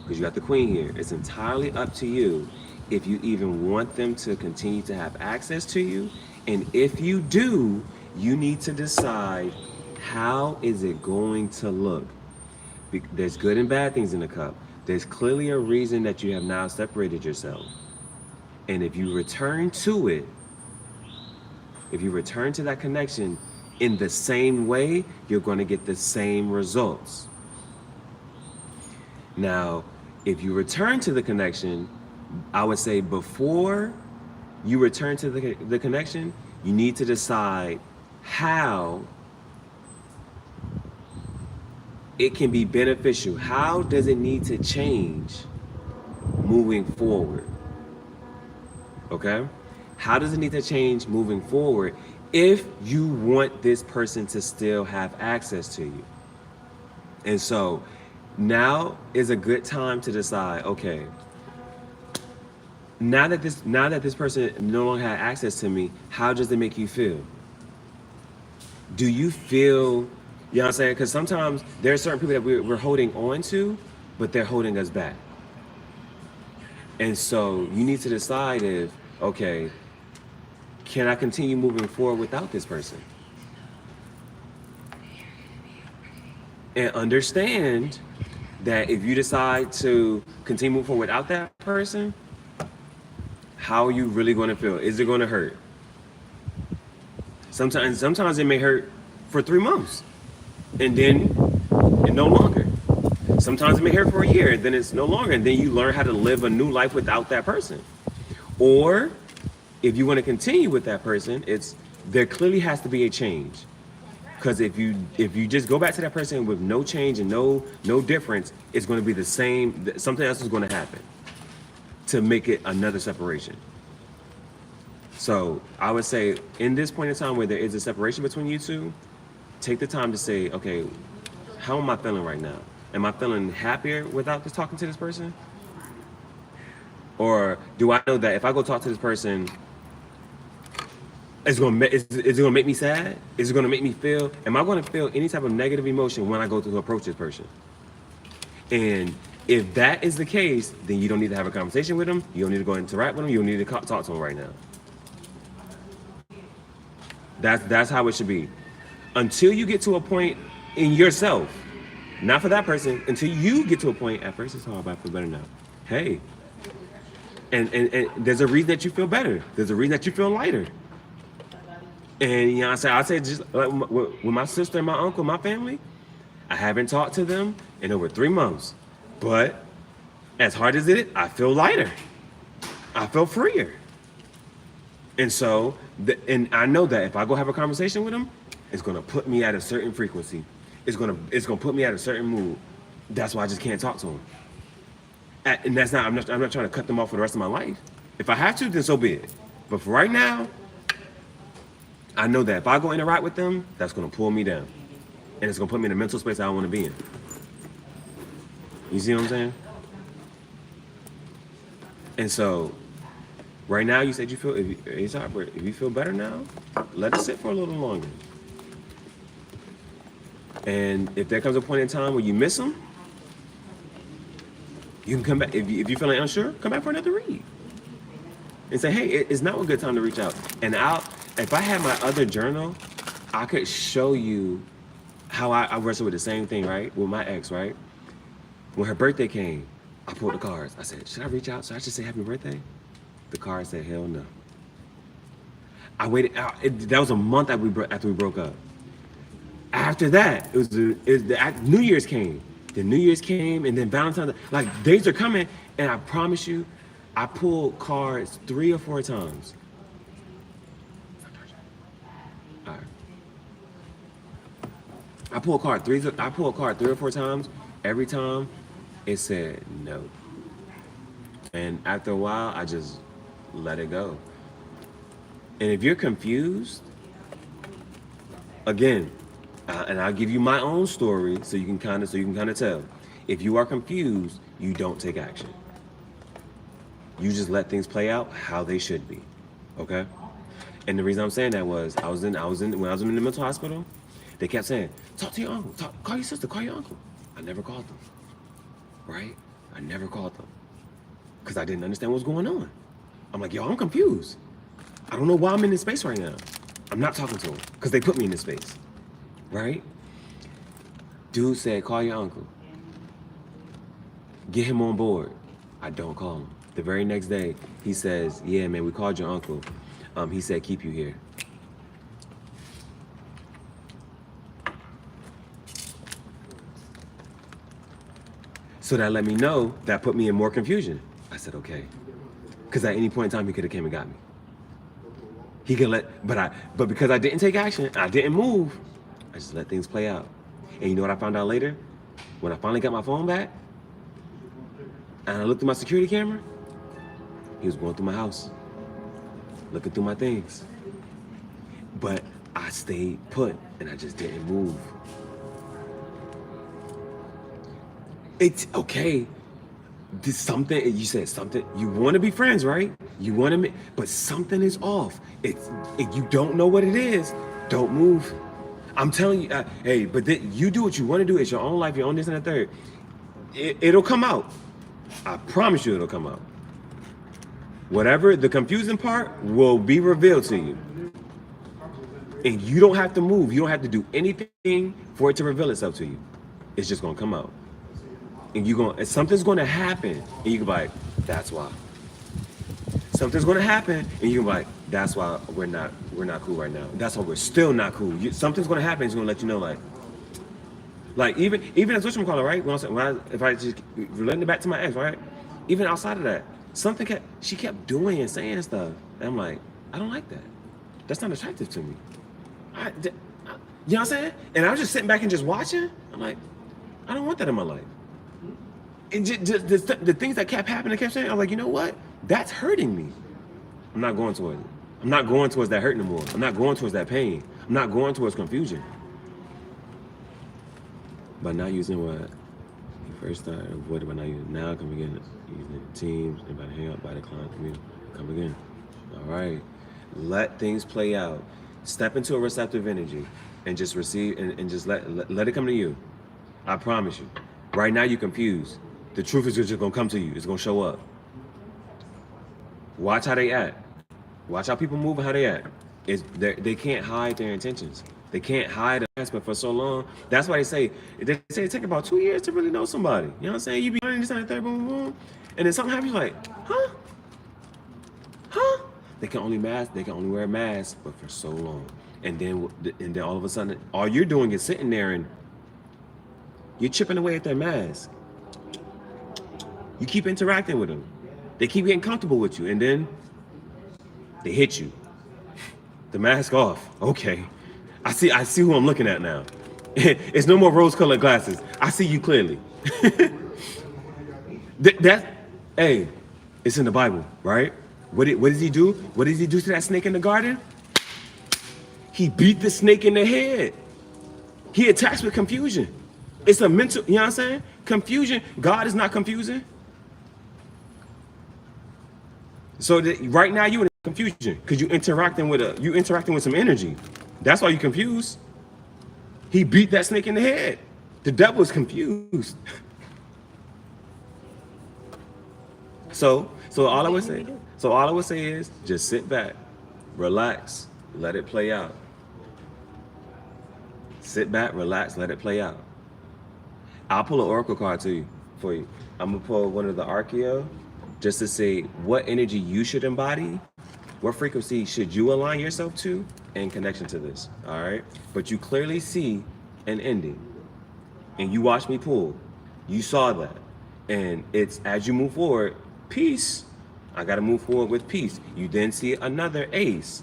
because you got the Queen here. It's entirely up to you if you even want them to continue to have access to you. And if you do, you need to decide, how is it going to look? There's good and bad things in the cup. There's clearly a reason that you have now separated yourself. And if you return to it, if you return to that connection in the same way, you're going to get the same results. Now, if you return to the connection, I would say before you return to the connection, you need to decide how it can be beneficial. How does it need to change moving forward? Okay? How does it need to change moving forward if you want this person to still have access to you? And so now is a good time to decide, okay, now that this person no longer has access to me, how does it make you feel? Do you feel, you know what I'm saying? Because sometimes there are certain people that we're holding on to, but they're holding us back. And so you need to decide if, okay, can I continue moving forward without this person? And understand that if you decide to continue moving forward without that person, how are you really going to feel? Is it going to hurt? Sometimes it may hurt for 3 months, and then no longer. Sometimes it may hurt for a year, and then it's no longer, and then you learn how to live a new life without that person. Or if you want to continue with that person, there clearly has to be a change. Because if you just go back to that person with no change and no difference, it's going to be the same. Something else is going to happen to make it another separation. So I would say in this point in time where there is a separation between you two, take the time to say, okay, how am I feeling right now? Am I feeling happier without just talking to this person? Or do I know that if I go talk to this person, is it gonna make me sad? Is it gonna make me feel? Am I gonna feel any type of negative emotion when I go to approach this person? And if that is the case, then you don't need to have a conversation with them. You don't need to go interact with them. You don't need to talk to them right now. That's how it should be. Until you get to a point in yourself, not for that person, until you get to a point, at first it's hard, but I feel better now. Hey. And there's a reason that you feel better. There's a reason that you feel lighter. And you know what I say just like with my sister and my uncle, my family, I haven't talked to them in over 3 months. But as hard as it is, I feel lighter. I feel freer. And so, and I know that if I go have a conversation with them, it's gonna put me at a certain frequency. It's gonna put me at a certain mood. That's why I just can't talk to them. And that's not. I'm not trying to cut them off for the rest of my life. If I have to, then so be it. But for right now, I know that if I go interact with them, that's gonna pull me down, and it's gonna put me in a mental space I don't want to be in. You see what I'm saying? And so, right now, you said you feel. If you feel better now, let it sit for a little longer. And if there comes a point in time where you miss them, you can come back. If you're feeling unsure, come back for another read. And say, hey, it's now a good time to reach out. And if I had my other journal, I could show you how I wrestled with the same thing, right? With my ex, right? When her birthday came, I pulled the cards. I said, should I reach out? Should I just say happy birthday? The card said, hell no. I waited. That was a month after we broke up. After that, New Year's came. Then New Year's came, and then Valentine's. Like, days are coming, and I promise you, I pulled cards 3 or 4 times. All right. I pulled a card 3 or 4 times. Every time, it said no. And after a while, I just let it go. And if you're confused, again, and I'll give you my own story so you can kind of tell. If you are confused, you don't take action. You just let things play out how they should be, okay? And the reason I'm saying that was when I was in the mental hospital, they kept saying, talk to your uncle, call your sister, call your uncle. I never called them, right? I never called them because I didn't understand what was going on. I'm like, yo, I'm confused. I don't know why I'm in this space right now. I'm not talking to them because they put me in this space. Right? Dude said, call your uncle. Get him on board. I don't call him. The very next day, He says, yeah, man, we called your uncle. He said, keep you here. So that let me know, that put me in more confusion. I said, okay. Because at any point in time, he could have came and got me. He could but because I didn't take action, I didn't move, I just let things play out. And you know what I found out later? When I finally got my phone back, and I looked through my security camera, he was going through my house, looking through my things. But I stayed put, and I just didn't move. It's okay. This something, you said something, you want to be friends, right? You want to, but something is off. If you don't know what it is, don't move. I'm telling you, hey, but you do what you want to do. It's your own life, your own this and the third. It'll come out. I promise you it'll come out. Whatever, the confusing part will be revealed to you. And you don't have to move. You don't have to do anything for it to reveal itself to you. It's just going to come out. And something's going to happen. And you can be like, that's why. Something's going to happen. And you can be like, that's why we're not cool right now. That's why we're still not cool. Something's going to happen. It's going to let you know, like even as whatchamacallit, right? If I just relating it back to my ex, right? Even outside of that, she kept doing and saying stuff. And I'm like, I don't like that. That's not attractive to me. You know what I'm saying? And I was just sitting back and just watching. I'm like, I don't want that in my life. And just the things that kept happening, I kept saying, I'm like, you know what? That's hurting me. I'm not going towards it. I'm not going towards that hurt anymore. I'm not going towards that pain. I'm not going towards confusion. By not using what you first started, avoided by not using, now come again, using teams, and by the hang up, by the client, come again. All right. Let things play out. Step into a receptive energy and just receive and just let it come to you. I promise you. Right now you're confused. The truth is just gonna come to you. It's gonna show up. Watch how they act. Watch how people move and how they act. They can't hide their intentions. They can't hide an aspect for so long. That's why they say it take about 2 years to really know somebody. You know what I'm saying? You be learning this and that, third, boom, boom, and then something happens, you're like, huh? They can only wear a mask, but for so long. And then all of a sudden, all you're doing is sitting there and you're chipping away at their mask. You keep interacting with them. They keep getting comfortable with you, and then they hit you. The mask off. Okay. I see who I'm looking at now. It's no more rose-colored glasses. I see you clearly. Hey, it's in the Bible, right? What does he do? What does he do to that snake in the garden? He beat the snake in the head. He attacks with confusion. It's a mental, you know what I'm saying? Confusion. God is not confusing. So right now you in confusion because you interacting with some energy. That's why you confused. He beat that snake in the head. The devil is confused. So all I would say is just sit back, relax, let it play out. Sit back, relax, let it play out. I'll pull an oracle card for you. I'm gonna pull one of the Archeo just to say what energy you should embody, what frequency should you align yourself to in connection to this, all right? But you clearly see an ending, and you watch me pull. You saw that, and it's as you move forward, peace. I gotta move forward with peace. You then see another ace,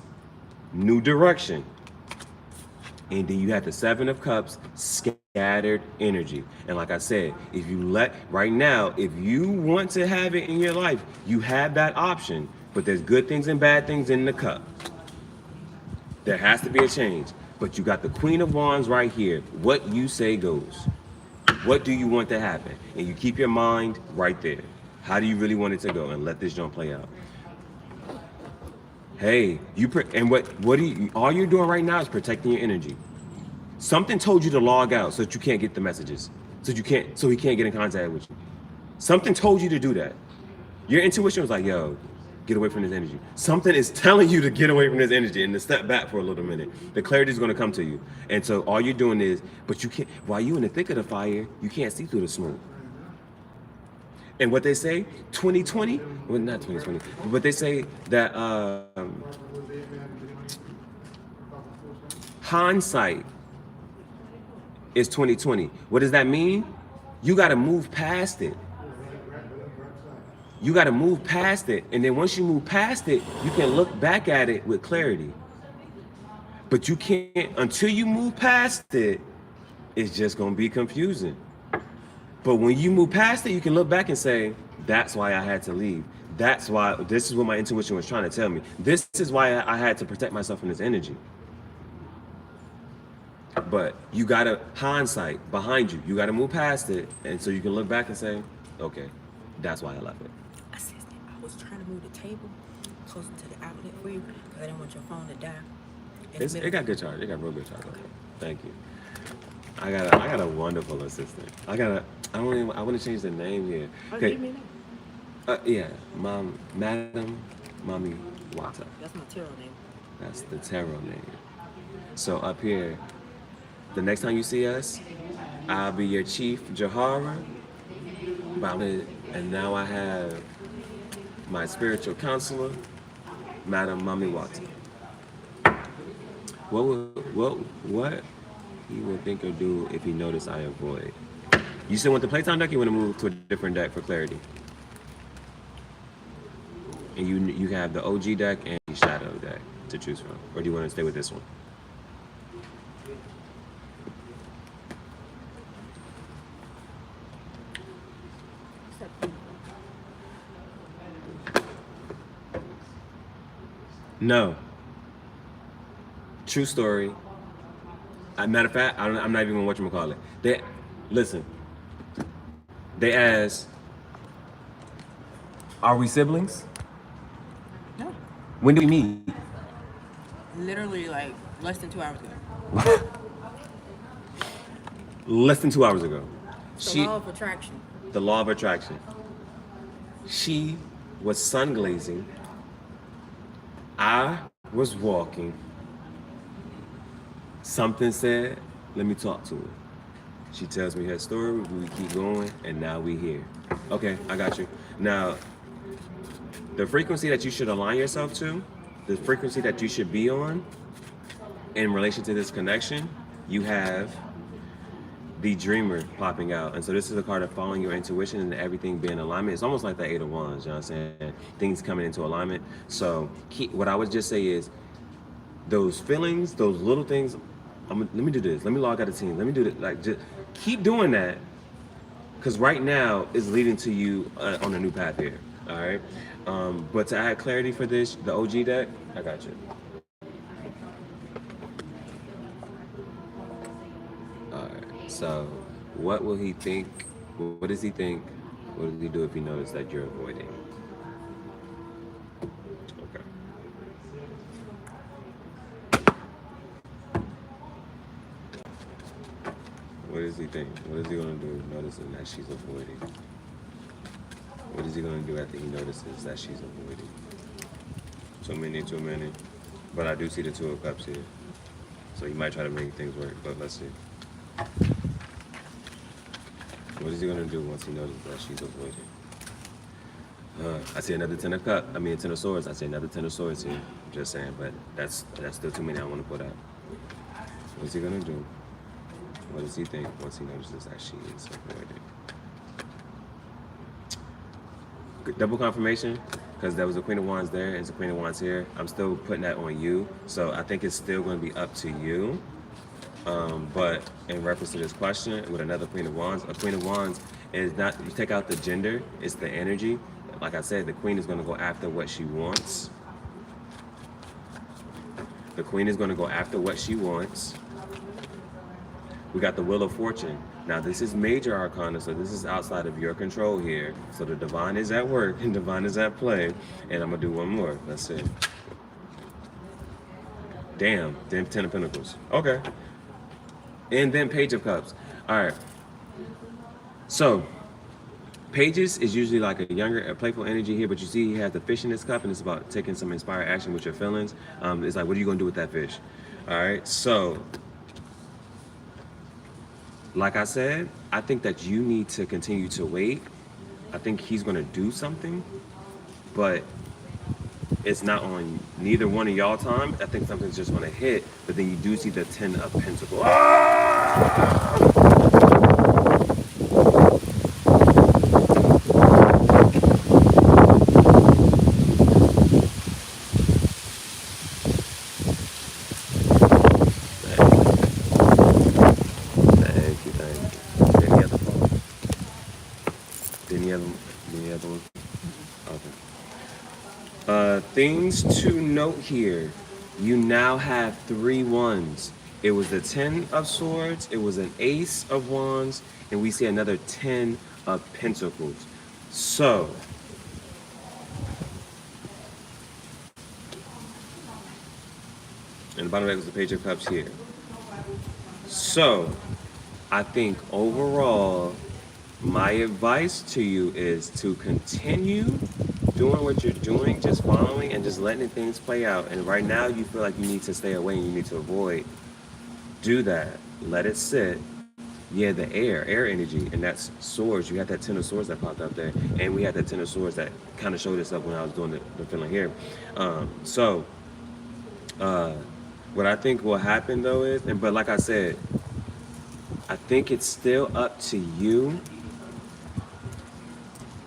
new direction. And then you have the Seven of Cups, scattered energy. And like I said, if you want to have it in your life, you have that option. But there's good things and bad things in the cup. There has to be a change. But you got the Queen of Wands right here. What you say goes. What do you want to happen? And you keep your mind right there. How do you really want it to go? And let this jump play out. Hey, all you're doing right now is protecting your energy. Something told you to log out so that you can't get the messages, so he can't get in contact with you. Something told you to do that. Your intuition was like, yo, get away from this energy. Something is telling you to get away from this energy and to step back for a little minute. The clarity is going to come to you. And so all you're doing is, but you can't, while you're in the thick of the fire, you can't see through the smoke. And what they say, 2020, well, not 2020, but they say that hindsight is 2020. What does that mean? You got to move past it. You got to move past it. And then once you move past it, you can look back at it with clarity. But you can't, until you move past it, it's just going to be confusing. But when you move past it, you can look back and say, that's why I had to leave. That's why, this is what my intuition was trying to tell me. This is why I had to protect myself from this energy. But you gotta, hindsight behind you, you gotta move past it. And so you can look back and say, okay, that's why I left it. Assistant, I was trying to move the table closer to the outlet for you because I didn't want your phone to die. It got good charge. It got real good charge. Okay. Thank you. I got a wonderful assistant. I want to change the name here. Okay. Yeah, Madam Mommy Wata. That's my tarot name. That's the tarot name. So up here, the next time you see us, I'll be your chief Jahara. And now I have my spiritual counselor, Madam Mommy Wata. What he would think or do if he noticed I avoid? You still want the playtime deck? Or you want to move to a different deck for clarity? And you have the OG deck and the shadow deck to choose from, or do you want to stay with this one? No. True story. Matter of fact, I'm not even gonna call it. Listen. They asked, "Are we siblings?" No. When did we meet? Literally like less than 2 hours ago. Less than 2 hours ago. The law of attraction. The law of attraction. She was sun glazing. I was walking. Something said, let me talk to her. She tells me her story, we keep going, and now we here. Okay, I got you. Now, the frequency that you should align yourself to, the frequency that you should be on in relation to this connection, you have the dreamer popping out. And so this is a card of following your intuition and everything being in alignment. It's almost like the Eight of Wands, you know what I'm saying? Things coming into alignment. So what I would just say is those feelings, those little things, let me do this. Let me log out of the team. Let me do this. Like, just keep doing that, because right now is leading to you on a new path here. All right. But to add clarity for this, the OG deck, I got you. All right. So, what will he think? What does he think? What does he do if he notices that you're avoiding? Okay. What does he think? What is he gonna do noticing that she's avoiding? What is he gonna do after he notices that she's avoiding? Too many. But I do see the Two of Cups here. So he might try to make things work, but let's see. What is he gonna do once he notices that she's avoiding? I see another Ten of Swords. I see another Ten of Swords here. Just saying, but that's still too many I want to put out. What's he gonna do? What does he think once he notices that she is avoiding? Double confirmation, because there was a Queen of Wands there and the Queen of Wands here. I'm still putting that on you, so I think it's still going to be up to you. But in reference to this question, with another Queen of Wands, a Queen of Wands is not, you take out the gender, it's the energy. Like I said, the Queen is going to go after what she wants. The Queen is going to go after what she wants. We got the Wheel of Fortune. Now, this is major arcana, so this is outside of your control here. So the divine is at work and divine is at play. And I'm going to do one more. Let's see. Damn, Ten of Pentacles. Okay. And then Page of Cups. All right. So, Pages is usually like a playful energy here, but you see he has the fish in his cup, and it's about taking some inspired action with your feelings. It's like, what are you going to do with that fish? All right. So, like I said, I think that you need to continue to wait I think he's gonna do something, but it's not on neither one of y'all time. I think something's just gonna hit, but then you do see the Ten of Pentacles. Thank you, thank you. Any other thoughts? Any other one? Okay. Things to note here. You now have 3 wands. It was the 10 of swords, it was an ace of wands, and we see another 10 of pentacles. So, and the bottom of it was the page of cups here. So, I think overall, my advice to you is to continue doing what you're doing, just following and just letting things play out. And right now, you feel like you need to stay away and you need to avoid. Do that. Let it sit. Yeah, the air energy, and that's swords. You had that 10 of swords that popped up there, and we had that 10 of swords that kind of showed itself when I was doing the feeling here. So, what I think will happen though is, but like I said, I think it's still up to you.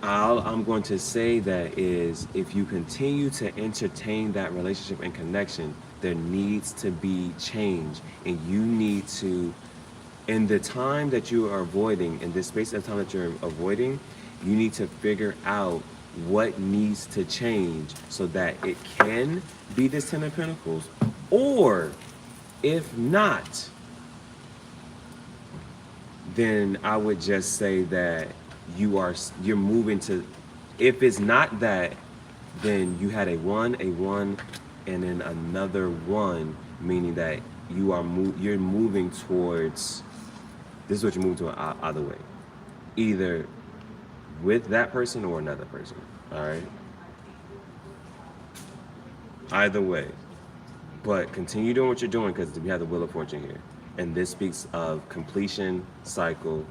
All I'm going to say that is, if you continue to entertain that relationship and connection, there needs to be change, and you need to, in the time that you are avoiding, in this space of time that you're avoiding, you need to figure out what needs to change so that it can be this 10 of Pentacles, or if not, then I would just say that you're moving to, if it's not that, then you had a one, and then another one, meaning that you're moving towards, this is what you're moving to either way. Either with that person or another person. Alright? Either way. But continue doing what you're doing, because we have the Wheel of Fortune here. And this speaks of completion, cycle,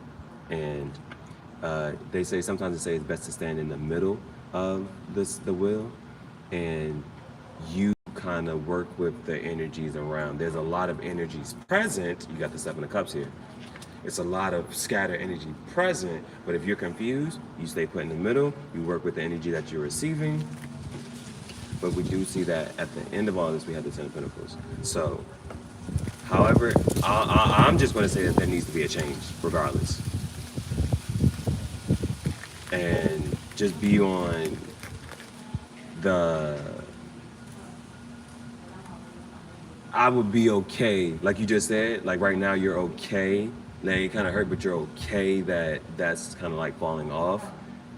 and they say, sometimes they say it's best to stand in the middle of the wheel, and you kind of work with the energies around. There's a lot of energies present. You got the 7 of Cups here. It's a lot of scattered energy present, but if you're confused, you stay put in the middle, you work with the energy that you're receiving. But we do see that at the end of all this, we have the 10 of Pentacles. So, however, I'm just going to say that there needs to be a change, regardless. And just be on the, I would be okay, like you just said, like right now you're okay. Now it kind of hurt, but you're okay that's kind of like falling off,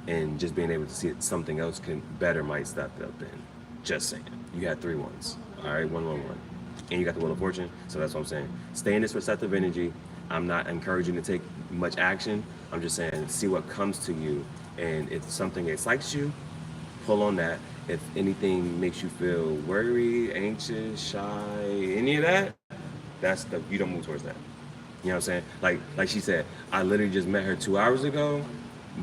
and just being able to see something else better might step up in. Just saying. You had 3 ones. All right, 1, 1, 1. And you got the Wheel of Fortune, so that's what I'm saying. Stay in this receptive energy. I'm not encouraging you to take much action. I'm just saying, see what comes to you, and if something excites you, pull on that. If anything makes you feel worried, anxious, shy, any of that, you don't move towards that. You know what I'm saying? Like she said, I literally just met her 2 hours ago,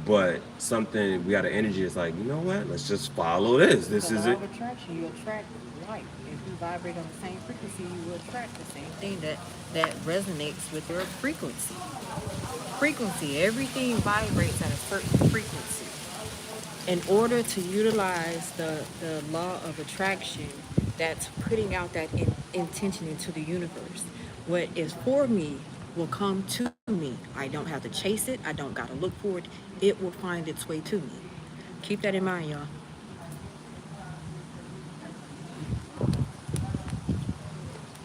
but we got an energy that's like, you know what? Let's just follow this. This is it. Attraction, you attract like. If you vibrate on the same frequency, you will attract the same thing that resonates with your frequency. Everything vibrates at a certain frequency. In order to utilize the law of attraction, that's putting out that intention into the universe. What is for me will come to me. I don't have to chase it. I don't got to look for it. It will find its way to me. Keep that in mind, y'all.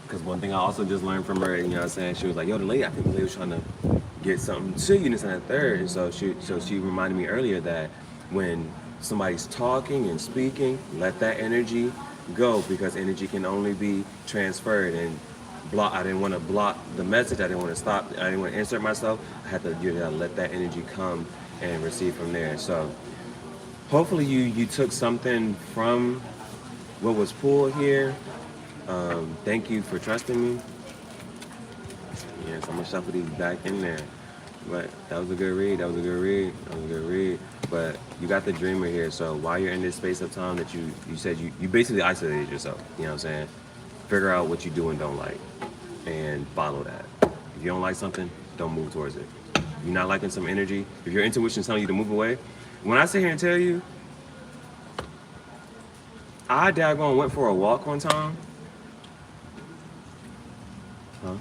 Because one thing I also just learned from her, you know what I'm saying, she was like, yo, I think the lady was trying to get something to you, this and that third. And so she reminded me earlier that when somebody's talking and speaking, let that energy go, because energy can only be transferred. And I didn't want to block the message. I didn't want to stop. I didn't want to insert myself. I had to let that energy come and receive from there. So hopefully you took something from what was pulled here. Thank you for trusting me. Yes, I'm gonna shuffle these back in there. But that was a good read. That was a good read. That was a good read. But you got the dreamer here. So while you're in this space of time that you said you basically isolated yourself. You know what I'm saying? Figure out what you do and don't like, and follow that. If you don't like something, don't move towards it. You're not liking some energy. If your intuition's telling you to move away, when I sit here and tell you, I daggone went for a walk one time. Huh?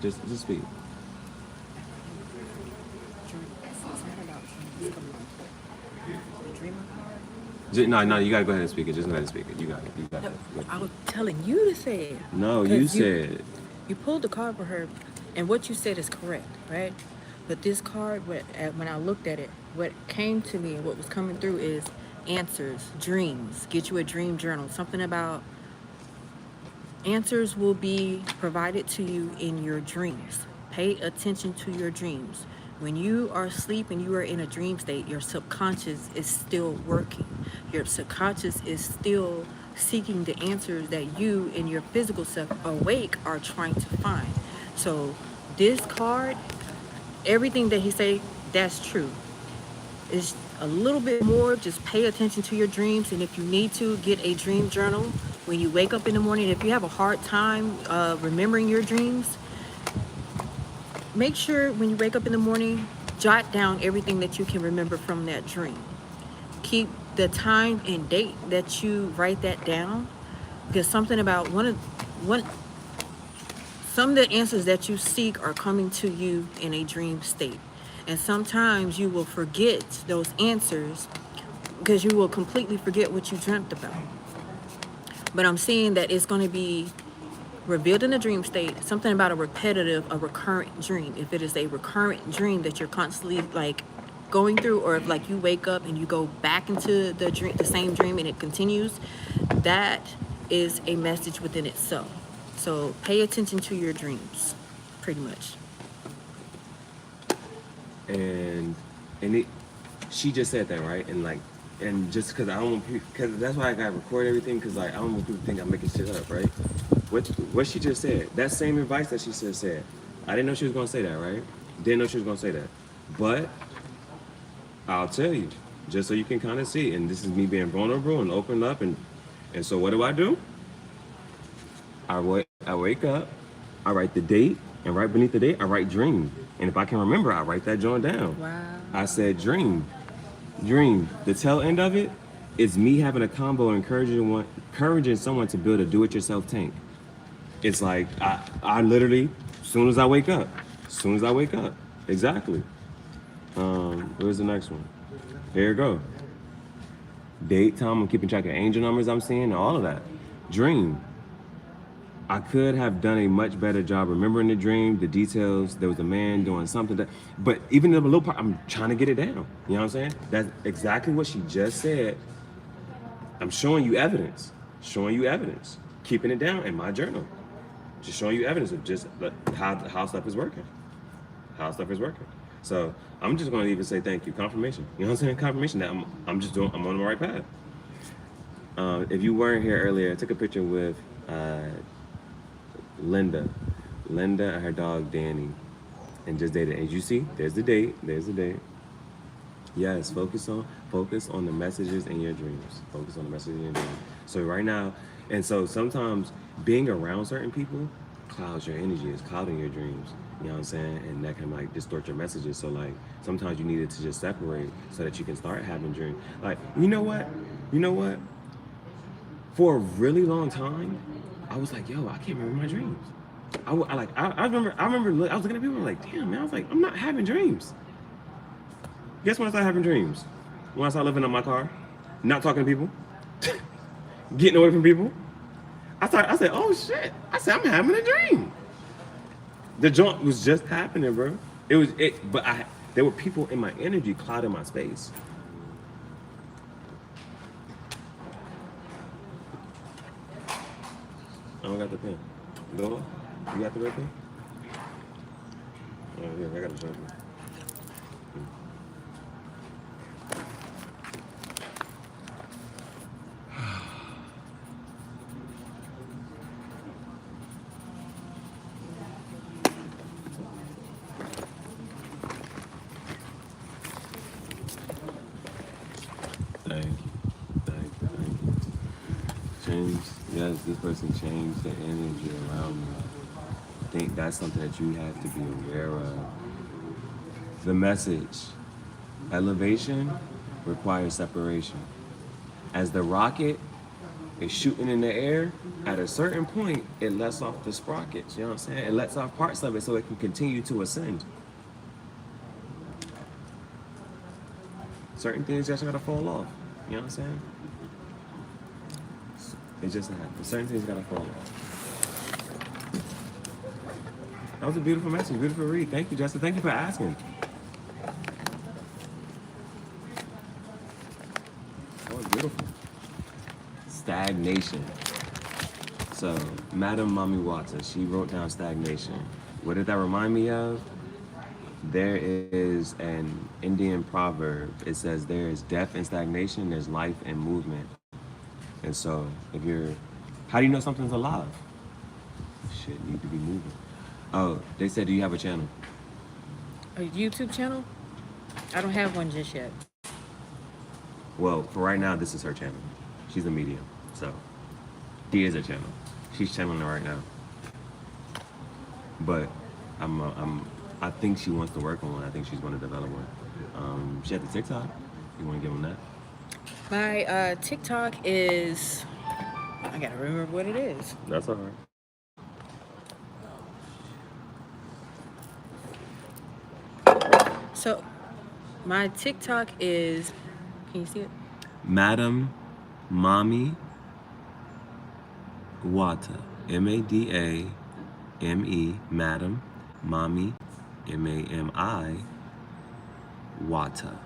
Just speak. No, you gotta go ahead and speak it. Just go ahead and speak it. You got it. You got it. I was telling you to say it. No, you said. You pulled the card for her, and what you said is correct, right? But this card, when I looked at it, what came to me and what was coming through is answers, dreams. Get you a dream journal. Something about answers will be provided to you in your dreams. Pay attention to your dreams. When you are asleep and you are in a dream state, your subconscious is still working. Your subconscious is still seeking the answers that you in your physical self awake are trying to find. So this card, everything that he say, that's true. It's a little bit more, just pay attention to your dreams, and if you need to, get a dream journal. When you wake up in the morning, if you have a hard time remembering your dreams, make sure when you wake up in the morning, jot down everything that you can remember from that dream. Keep the time and date that you write that down, because something about some of the answers that you seek are coming to you in a dream state. And sometimes you will forget those answers because you will completely forget what you dreamt about. But I'm seeing that it's going to be revealed in a dream state, something about a recurrent dream. If it is a recurrent dream that you're constantly like going through, or if like you wake up and you go back into the same dream and it continues, that is a message within itself. So pay attention to your dreams, pretty much. And she just said that, right? And just because because that's why I got to record everything, because like I don't want people to think I'm making shit up, right? What she just said, that same advice that she just said, I didn't know she was gonna say that, right? Didn't know she was gonna say that, but I'll tell you, just so you can kind of see. And this is me being vulnerable and open up, and so what do? I wake up, I write the date, and right beneath the date, I write dream. And if I can remember, I write that joint down. Wow. I said dream. The tail end of it is me having a combo encouraging someone to build a do-it-yourself tank. It's like I literally, as soon as I wake up. Exactly. Where's the next one? Here you go. Date, time, I'm keeping track of angel numbers I'm seeing, all of that. Dream. I could have done a much better job remembering the dream, the details. There was a man doing something but even the little part, I'm trying to get it down. You know what I'm saying? That's exactly what she just said. I'm showing you evidence. Keeping it down in my journal. Just showing you evidence of just how stuff is working. So I'm just going to even say thank you. Confirmation. You know what I'm saying? Confirmation that I'm on the right path. If you weren't here earlier, I took a picture with Linda and her dog Danny, and just dated. As you see, there's the date. Yes, focus on the messages in your dreams. So right now, and so sometimes being around certain people clouds your energy. It's clouding your dreams. You know what I'm saying? And that can like distort your messages. So like sometimes you need it to just separate so that you can start having dreams. Like, you know what? For a really long time, I was like, yo, I can't remember my dreams. I remember I was looking at people like, damn, man, I was like, I'm not having dreams. Guess when I started having dreams? When I started living in my car, not talking to people, getting away from people. I said, oh shit. I said, I'm having a dream. The joint was just happening, bro. There were people in my energy clouding my space. I don't got the pen. Lola, you got the red pen? Oh yeah, I got the pen. does this person change the energy around me? I think that's something that you have to be aware of. The message, elevation requires separation. As the rocket is shooting in the air, at a certain point, it lets off the sprockets. You know what I'm saying? It lets off parts of it so it can continue to ascend. Certain things just gotta fall off. You know what I'm saying? It just happens. Certain things gotta fall off. That was a beautiful message, beautiful read. Thank you, Justin. Thank you for asking. That was beautiful. Stagnation. So, Madam Mami Wata, she wrote down stagnation. What did that remind me of? There is an Indian proverb. It says there is death and stagnation, there's life and movement. And so, if you're, how do you know something's alive? Shit need to be moving. Oh, they said, do you have a channel? A YouTube channel? I don't have one just yet. Well, for right now, this is her channel. She's a medium, so she is a channel. She's channeling it right now. But I think she wants to work on one. I think she's going to develop one. She has the TikTok. You want to give them that? My TikTok is, I gotta remember what it is. That's all right. So, my TikTok is, can you see it? Madam Mami Wata. Madame, Madam Mami, Mami Wata.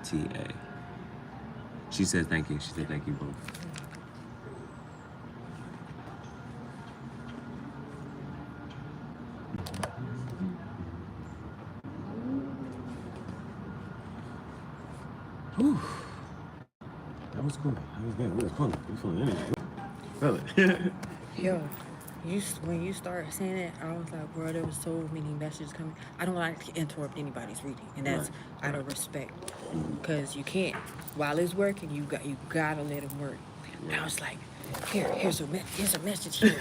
Wata. She said thank you. She said thank you both. Whew. That was cool. That was good. We was pulling. We was pulling energy. Feel it. Yo, when you start saying it, I was like, bro, there was so many messages coming. I don't like to interrupt anybody's reading, and that's out of respect, because you can't. While it's working, you gotta let it work. And I was like, here's a message here.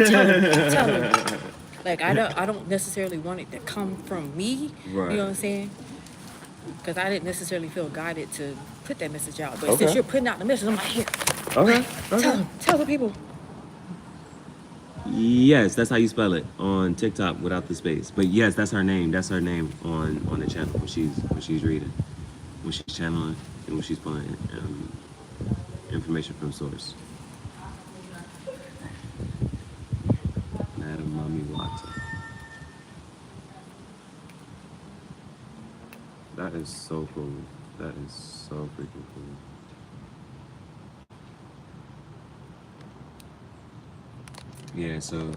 Tell him. Like I don't necessarily want it to come from me. Right. You know what I'm saying? Because I didn't necessarily feel guided to put that message out. But Okay. since you're putting out the message, I'm like, here. Okay. Tell the people. Yes, that's how you spell it on TikTok without the space. But yes, that's her name. That's her name on the channel when she's reading, when she's channeling, and when she's pulling information from source. Madam Mami Wata. That is so cool. That is so freaking cool. Yeah, so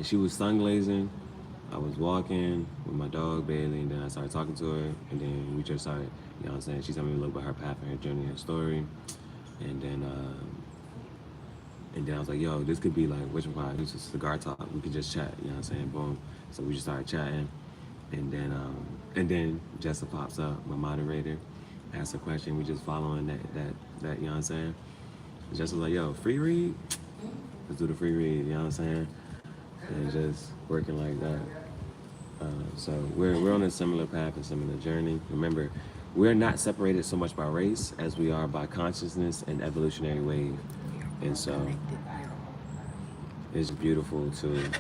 she was sun glazing. I was walking with my dog Bailey, and then I started talking to her, and then we just started, you know what I'm saying? She told me a little about her path and her journey, her story, and then I was like, yo, this could be like this is cigar talk. We could just chat, you know what I'm saying? Boom. So we just started chatting, and then Jessa pops up, my moderator, asks a question. We just following that, you know what I'm saying? Jessa was like, yo, free read? Let's do the free read, you know what I'm saying? And just working like that. So we're on a similar path, a similar journey. Remember, we're not separated so much by race as we are by consciousness and evolutionary wave. And so it's beautiful to,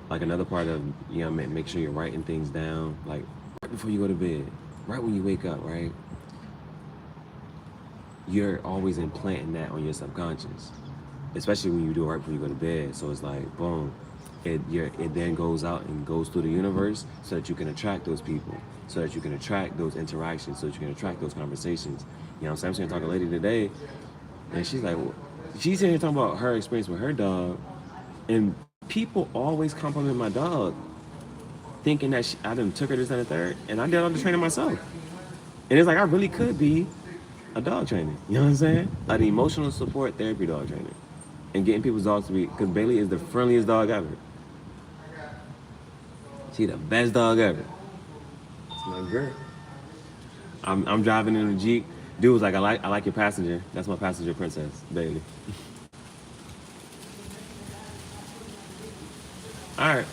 like, another part of, you know, make sure you're writing things down, like right before you go to bed, right when you wake up, right? You're always implanting that on your subconscious, especially when you do it right before you go to bed. So it's like, boom, it then goes out and goes through the universe so that you can attract those people, so that you can attract those interactions, so that you can attract those conversations. You know what I'm saying? I'm going to talk to a lady today, and she's like, well, she's sitting here talking about her experience with her dog, and people always compliment my dog, thinking that I done took her this and the third, and I did all the training myself. And it's like, I really could be a dog trainer, you know what I'm saying? An emotional support therapy dog trainer. And getting people's dogs to be, because Bailey is the friendliest dog ever. She the best dog ever. It's my girl. I'm driving in a Jeep, Dude was like, I like your passenger. That's my passenger princess, baby. All right.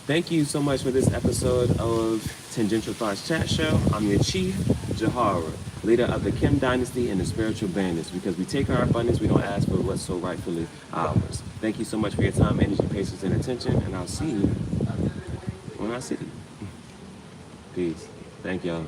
Thank you so much for this episode of Tangential Thoughts Chat Show. I'm your chief, Jahara, leader of the Kim Dynasty and the Spiritual Bandits, because we take our abundance, we don't ask for what's so rightfully ours. Thank you so much for your time, energy, patience, and attention, and I'll see you when I see you. Peace. Thank y'all.